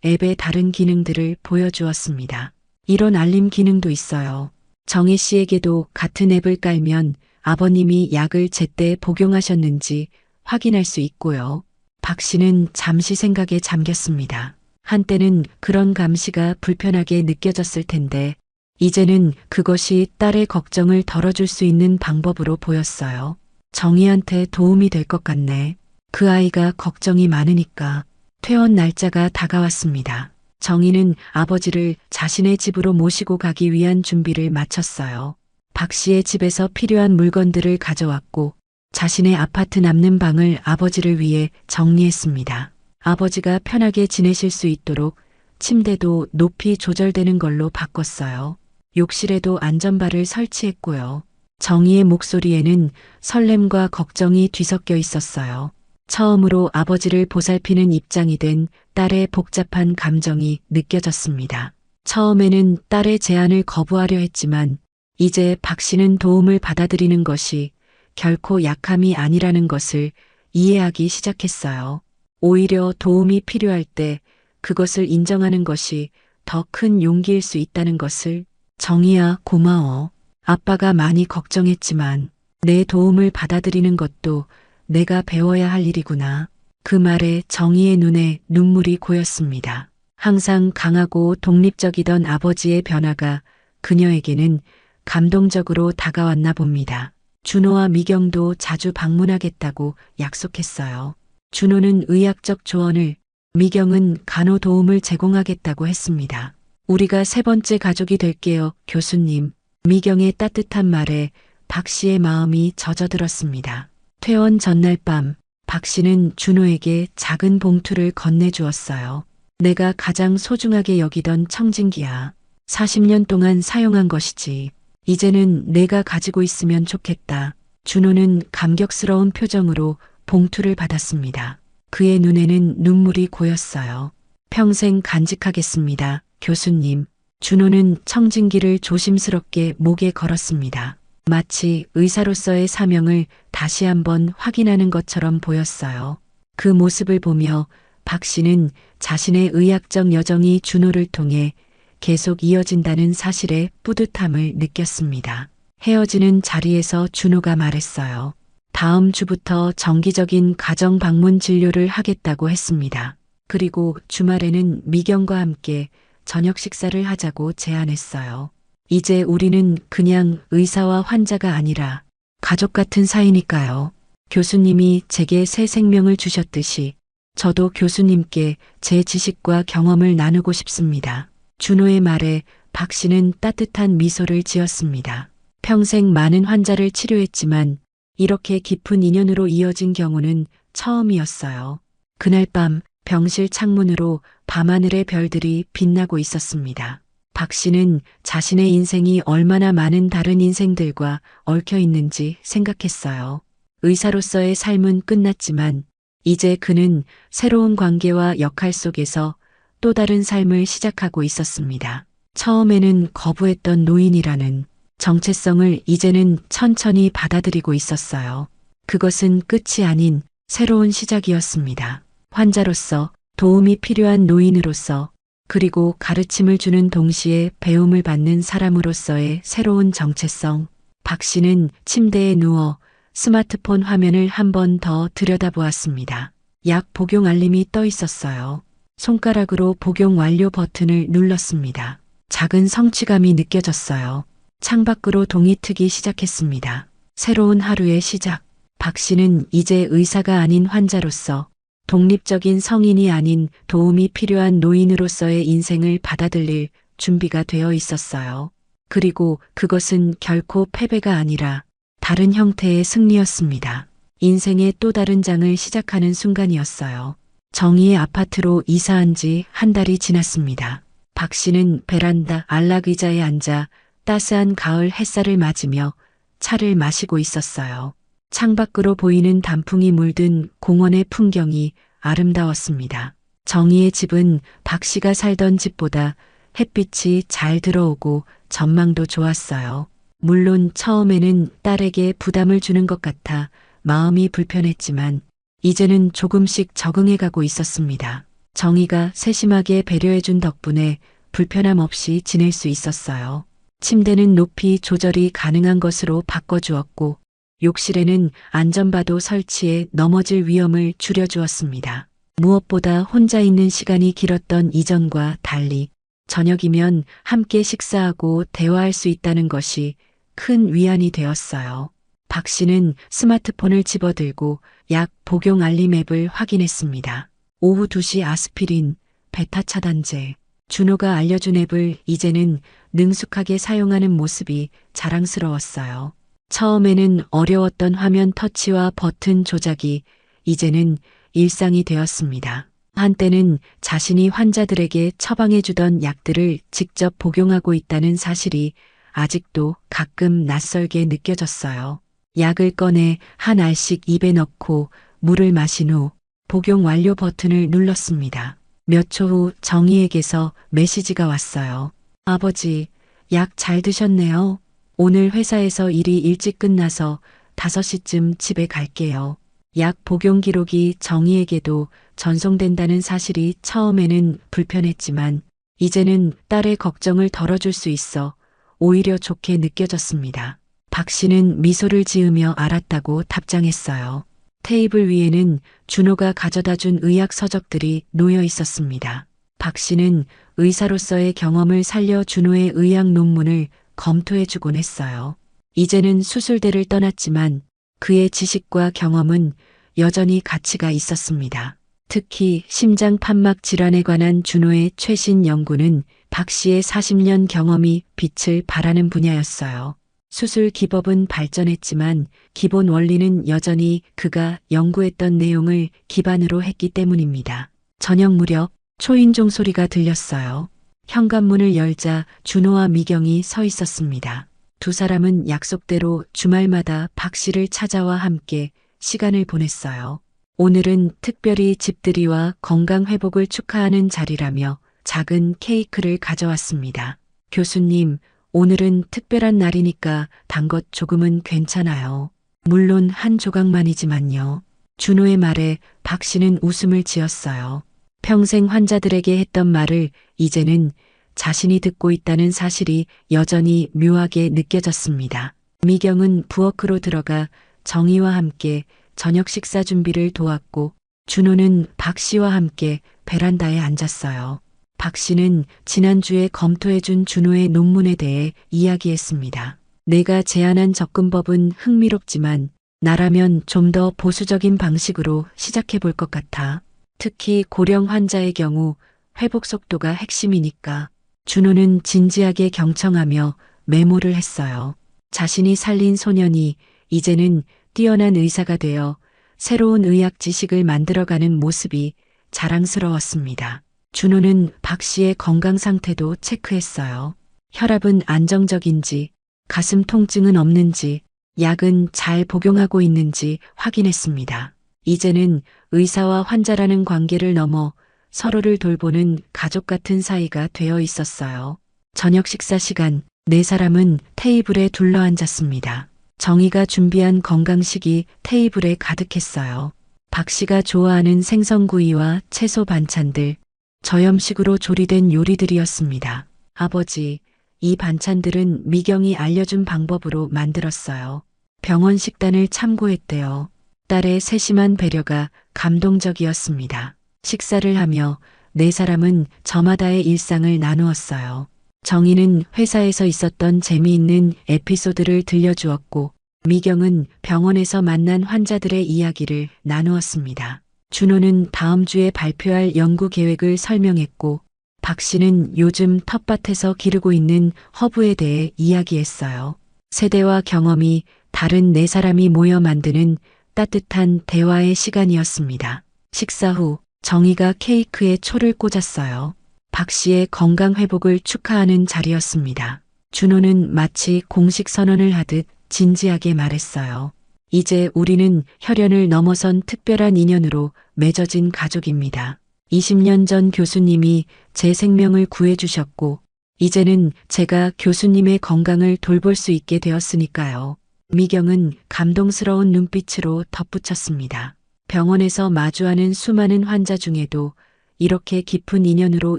앱의 다른 기능들을 보여주었습니다. 이런 알림 기능도 있어요. 정혜 씨에게도 같은 앱을 깔면 아버님이 약을 제때 복용하셨는지 확인할 수 있고요. 박 씨는 잠시 생각에 잠겼습니다. 한때는 그런 감시가 불편하게 느껴졌을 텐데 이제는 그것이 딸의 걱정을 덜어줄 수 있는 방법으로 보였어요. 정희한테 도움이 될 것 같네. 그 아이가 걱정이 많으니까. 퇴원 날짜가 다가왔습니다. 정희는 아버지를 자신의 집으로 모시고 가기 위한 준비를 마쳤어요. 박 씨의 집에서 필요한 물건들을 가져왔고 자신의 아파트 남는 방을 아버지를 위해 정리했습니다. 아버지가 편하게 지내실 수 있도록 침대도 높이 조절되는 걸로 바꿨어요. 욕실에도 안전바를 설치했고요. 정희의 목소리에는 설렘과 걱정이 뒤섞여 있었어요. 처음으로 아버지를 보살피는 입장이 된 딸의 복잡한 감정이 느껴졌습니다. 처음에는 딸의 제안을 거부하려 했지만 이제 박 씨는 도움을 받아들이는 것이 결코 약함이 아니라는 것을 이해하기 시작했어요. 오히려 도움이 필요할 때 그것을 인정하는 것이 더 큰 용기일 수 있다는 것을. 정희야, 고마워. 아빠가 많이 걱정했지만 내 도움을 받아들이는 것도 내가 배워야 할 일이구나. 그 말에 정희의 눈에 눈물이 고였습니다. 항상 강하고 독립적이던 아버지의 변화가 그녀에게는 감동적으로 다가왔나 봅니다. 준호와 미경도 자주 방문하겠다고 약속했어요. 준호는 의학적 조언을, 미경은 간호 도움을 제공하겠다고 했습니다. 우리가 세 번째 가족이 될게요, 교수님. 미경의 따뜻한 말에 박 씨의 마음이 젖어들었습니다. 퇴원 전날 밤, 박 씨는 준호에게 작은 봉투를 건네주었어요. 내가 가장 소중하게 여기던 청진기야. 40년 동안 사용한 것이지. 이제는 내가 가지고 있으면 좋겠다. 준호는 감격스러운 표정으로 봉투를 받았습니다. 그의 눈에는 눈물이 고였어요. 평생 간직하겠습니다, 교수님. 준호는 청진기를 조심스럽게 목에 걸었습니다. 마치 의사로서의 사명을 다시 한번 확인하는 것처럼 보였어요. 그 모습을 보며 박 씨는 자신의 의학적 여정이 준호를 통해 계속 이어진다는 사실에 뿌듯함을 느꼈습니다. 헤어지는 자리에서 준호가 말했어요. 다음 주부터 정기적인 가정 방문 진료를 하겠다고 했습니다. 그리고 주말에는 미경과 함께 저녁 식사를 하자고 제안했어요. 이제 우리는 그냥 의사와 환자가 아니라 가족 같은 사이니까요. 교수님이 제게 새 생명을 주셨듯이 저도 교수님께 제 지식과 경험을 나누고 싶습니다. 준호의 말에 박 씨는 따뜻한 미소를 지었습니다. 평생 많은 환자를 치료했지만 이렇게 깊은 인연으로 이어진 경우는 처음이었어요. 그날 밤 병실 창문으로 밤하늘의 별들이 빛나고 있었습니다. 박 씨는 자신의 인생이 얼마나 많은 다른 인생들과 얽혀 있는지 생각했어요. 의사로서의 삶은 끝났지만 이제 그는 새로운 관계와 역할 속에서 또 다른 삶을 시작하고 있었습니다. 처음에는 거부했던 노인이라는 정체성을 이제는 천천히 받아들이고 있었어요. 그것은 끝이 아닌 새로운 시작이었습니다. 환자로서, 도움이 필요한 노인으로서, 그리고 가르침을 주는 동시에 배움을 받는 사람으로서의 새로운 정체성. 박 씨는 침대에 누워 스마트폰 화면을 한 번 더 들여다보았습니다. 약 복용 알림이 떠 있었어요. 손가락으로 복용 완료 버튼을 눌렀습니다. 작은 성취감이 느껴졌어요. 창밖으로 동이 트기 시작했습니다. 새로운 하루의 시작. 박 씨는 이제 의사가 아닌 환자로서, 독립적인 성인이 아닌 도움이 필요한 노인으로서의 인생을 받아들일 준비가 되어 있었어요. 그리고 그것은 결코 패배가 아니라 다른 형태의 승리였습니다. 인생의 또 다른 장을 시작하는 순간이었어요. 정희의 아파트로 이사한 지 한 달이 지났습니다. 박 씨는 베란다 안락 의자에 앉아 따스한 가을 햇살을 맞으며 차를 마시고 있었어요. 창밖으로 보이는 단풍이 물든 공원의 풍경이 아름다웠습니다. 정희의 집은 박 씨가 살던 집보다 햇빛이 잘 들어오고 전망도 좋았어요. 물론 처음에는 딸에게 부담을 주는 것 같아 마음이 불편했지만 이제는 조금씩 적응해가고 있었습니다. 정희가 세심하게 배려해준 덕분에 불편함 없이 지낼 수 있었어요. 침대는 높이 조절이 가능한 것으로 바꿔주었고 욕실에는 안전바도 설치해 넘어질 위험을 줄여주었습니다. 무엇보다 혼자 있는 시간이 길었던 이전과 달리 저녁이면 함께 식사하고 대화할 수 있다는 것이 큰 위안이 되었어요. 박 씨는 스마트폰을 집어들고 약 복용 알림 앱을 확인했습니다. 오후 2시 아스피린, 베타 차단제. 준호가 알려준 앱을 이제는 능숙하게 사용하는 모습이 자랑스러웠어요. 처음에는 어려웠던 화면 터치와 버튼 조작이 이제는 일상이 되었습니다. 한때는 자신이 환자들에게 처방해주던 약들을 직접 복용하고 있다는 사실이 아직도 가끔 낯설게 느껴졌어요. 약을 꺼내 한 알씩 입에 넣고 물을 마신 후 복용 완료 버튼을 눌렀습니다. 몇 초 후 정희에게서 메시지가 왔어요. 아버지, 약 잘 드셨네요. 오늘 회사에서 일이 일찍 끝나서 5시쯤 집에 갈게요. 약 복용 기록이 정희에게도 전송된다는 사실이 처음에는 불편했지만 이제는 딸의 걱정을 덜어줄 수 있어 오히려 좋게 느껴졌습니다. 박 씨는 미소를 지으며 알았다고 답장했어요. 테이블 위에는 준호가 가져다 준 의학 서적들이 놓여 있었습니다. 박 씨는 의사로서의 경험을 살려 준호의 의학 논문을 검토해주곤 했어요. 이제는 수술대를 떠났지만 그의 지식과 경험은 여전히 가치가 있었습니다. 특히 심장 판막 질환에 관한 준호의 최신 연구는 박 씨의 40년 경험이 빛을 발하는 분야였어요. 수술 기법은 발전했지만 기본 원리는 여전히 그가 연구했던 내용을 기반으로 했기 때문입니다. 저녁 무렵 초인종 소리가 들렸어요. 현관문을 열자 준호와 미경이 서 있었습니다. 두 사람은 약속대로 주말마다 박 씨를 찾아와 함께 시간을 보냈어요. 오늘은 특별히 집들이와 건강 회복을 축하하는 자리라며 작은 케이크를 가져왔습니다. 교수님, 오늘은 특별한 날이니까 단 것 조금은 괜찮아요. 물론 한 조각만이지만요. 준호의 말에 박 씨는 웃음을 지었어요. 평생 환자들에게 했던 말을 이제는 자신이 듣고 있다는 사실이 여전히 묘하게 느껴졌습니다. 미경은 부엌으로 들어가 정희와 함께 저녁 식사 준비를 도왔고 준호는 박 씨와 함께 베란다에 앉았어요. 박 씨는 지난주에 검토해준 준호의 논문에 대해 이야기했습니다. 내가 제안한 접근법은 흥미롭지만 나라면 좀 더 보수적인 방식으로 시작해 볼 것 같아. 특히 고령 환자의 경우 회복 속도가 핵심이니까. 준호는 진지하게 경청하며 메모를 했어요. 자신이 살린 소년이 이제는 뛰어난 의사가 되어 새로운 의학 지식을 만들어가는 모습이 자랑스러웠습니다. 준호는 박 씨의 건강 상태도 체크했어요. 혈압은 안정적인지, 가슴 통증은 없는지, 약은 잘 복용하고 있는지 확인했습니다. 이제는 의사와 환자라는 관계를 넘어 서로를 돌보는 가족 같은 사이가 되어 있었어요. 저녁 식사 시간, 네 사람은 테이블에 둘러앉았습니다. 정희가 준비한 건강식이 테이블에 가득했어요. 박 씨가 좋아하는 생선구이와 채소 반찬들, 저염식으로 조리된 요리들이었습니다. 아버지, 이 반찬들은 미경이 알려준 방법으로 만들었어요. 병원 식단을 참고했대요. 딸의 세심한 배려가 감동적이었습니다. 식사를 하며 네 사람은 저마다의 일상을 나누었어요. 정희는 회사에서 있었던 재미있는 에피소드를 들려주었고, 미경은 병원에서 만난 환자들의 이야기를 나누었습니다. 준호는 다음 주에 발표할 연구 계획을 설명했고, 박 씨는 요즘 텃밭에서 기르고 있는 허브에 대해 이야기했어요. 세대와 경험이 다른 네 사람이 모여 만드는 따뜻한 대화의 시간이었습니다. 식사 후 정희가 케이크에 초를 꽂았어요. 박 씨의 건강 회복을 축하하는 자리였습니다. 준호는 마치 공식 선언을 하듯 진지하게 말했어요. 이제 우리는 혈연을 넘어선 특별한 인연으로 맺어진 가족입니다. 20년 전 교수님이 제 생명을 구해주셨고, 이제는 제가 교수님의 건강을 돌볼 수 있게 되었으니까요. 미경은 감동스러운 눈빛으로 덧붙였습니다. 병원에서 마주하는 수많은 환자 중에도 이렇게 깊은 인연으로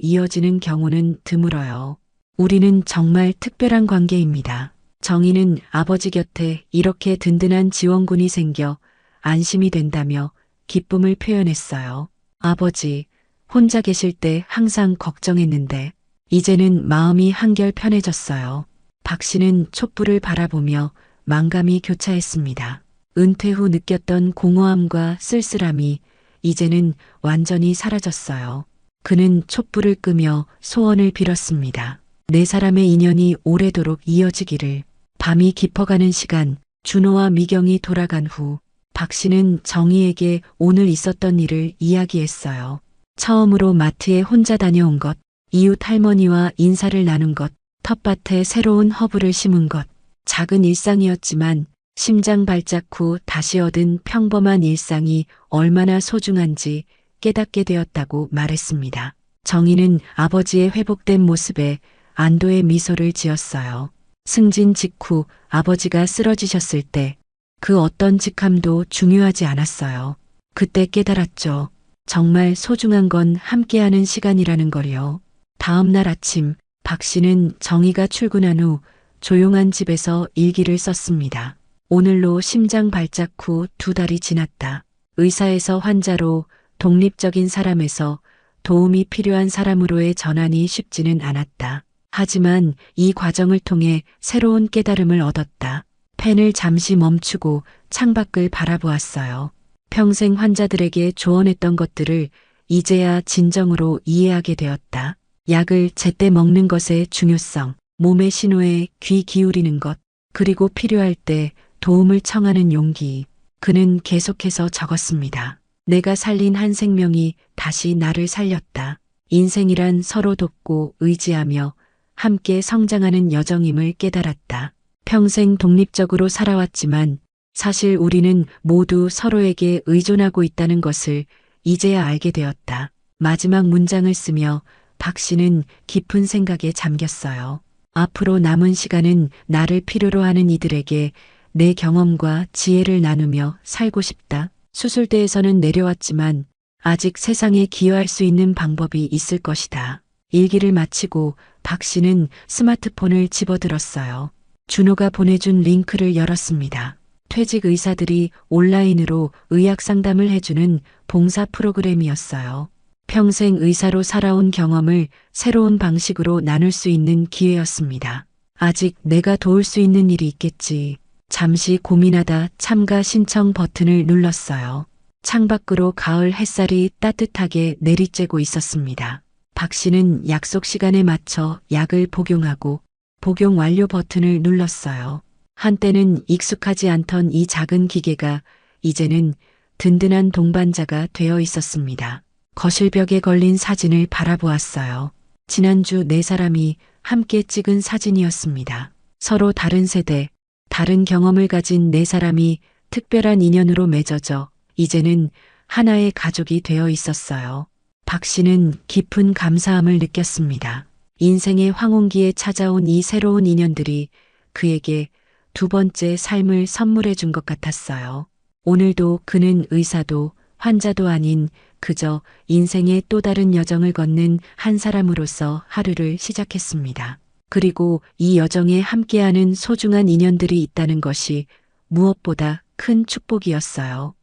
이어지는 경우는 드물어요. 우리는 정말 특별한 관계입니다. 정희는 아버지 곁에 이렇게 든든한 지원군이 생겨 안심이 된다며 기쁨을 표현했어요. 아버지, 혼자 계실 때 항상 걱정했는데 이제는 마음이 한결 편해졌어요. 박 씨는 촛불을 바라보며 만감이 교차했습니다. 은퇴 후 느꼈던 공허함과 쓸쓸함이 이제는 완전히 사라졌어요. 그는 촛불을 끄며 소원을 빌었습니다. 네 사람의 인연이 오래도록 이어지기를. 밤이 깊어가는 시간, 준호와 미경이 돌아간 후 박 씨는 정희에게 오늘 있었던 일을 이야기했어요. 처음으로 마트에 혼자 다녀온 것, 이웃 할머니와 인사를 나눈 것, 텃밭에 새로운 허브를 심은 것. 작은 일상이었지만 심장 발작 후 다시 얻은 평범한 일상이 얼마나 소중한지 깨닫게 되었다고 말했습니다. 정희는 아버지의 회복된 모습에 안도의 미소를 지었어요. 승진 직후 아버지가 쓰러지셨을 때 그 어떤 직함도 중요하지 않았어요. 그때 깨달았죠. 정말 소중한 건 함께하는 시간이라는 걸요. 다음 날 아침 박 씨는 정희가 출근한 후 조용한 집에서 일기를 썼습니다. 오늘로 심장 발작 후 2달이 지났다. 의사에서 환자로, 독립적인 사람에서 도움이 필요한 사람으로의 전환이 쉽지는 않았다. 하지만 이 과정을 통해 새로운 깨달음을 얻었다. 펜을 잠시 멈추고 창밖을 바라보았어요. 평생 환자들에게 조언했던 것들을 이제야 진정으로 이해하게 되었다. 약을 제때 먹는 것의 중요성, 몸의 신호에 귀 기울이는 것, 그리고 필요할 때 도움을 청하는 용기. 그는 계속해서 적었습니다. 내가 살린 한 생명이 다시 나를 살렸다. 인생이란 서로 돕고 의지하며 함께 성장하는 여정임을 깨달았다. 평생 독립적으로 살아왔지만 사실 우리는 모두 서로에게 의존하고 있다는 것을 이제야 알게 되었다. 마지막 문장을 쓰며 박 씨는 깊은 생각에 잠겼어요. 앞으로 남은 시간은 나를 필요로 하는 이들에게 내 경험과 지혜를 나누며 살고 싶다. 수술대에서는 내려왔지만 아직 세상에 기여할 수 있는 방법이 있을 것이다. 일기를 마치고 박 씨는 스마트폰을 집어들었어요. 준호가 보내준 링크를 열었습니다. 퇴직 의사들이 온라인으로 의학 상담을 해주는 봉사 프로그램이었어요. 평생 의사로 살아온 경험을 새로운 방식으로 나눌 수 있는 기회였습니다. 아직 내가 도울 수 있는 일이 있겠지. 잠시 고민하다 참가 신청 버튼을 눌렀어요. 창밖으로 가을 햇살이 따뜻하게 내리쬐고 있었습니다. 박 씨는 약속 시간에 맞춰 약을 복용하고 복용 완료 버튼을 눌렀어요. 한때는 익숙하지 않던 이 작은 기계가 이제는 든든한 동반자가 되어 있었습니다. 거실벽에 걸린 사진을 바라보았어요. 지난주 네 사람이 함께 찍은 사진이었습니다. 서로 다른 세대, 다른 경험을 가진 네 사람이 특별한 인연으로 맺어져 이제는 하나의 가족이 되어 있었어요. 박 씨는 깊은 감사함을 느꼈습니다. 인생의 황혼기에 찾아온 이 새로운 인연들이 그에게 두 번째 삶을 선물해 준 것 같았어요. 오늘도 그는 의사도 환자도 아닌 그저 인생의 또 다른 여정을 걷는 한 사람으로서 하루를 시작했습니다. 그리고 이 여정에 함께하는 소중한 인연들이 있다는 것이 무엇보다 큰 축복이었어요.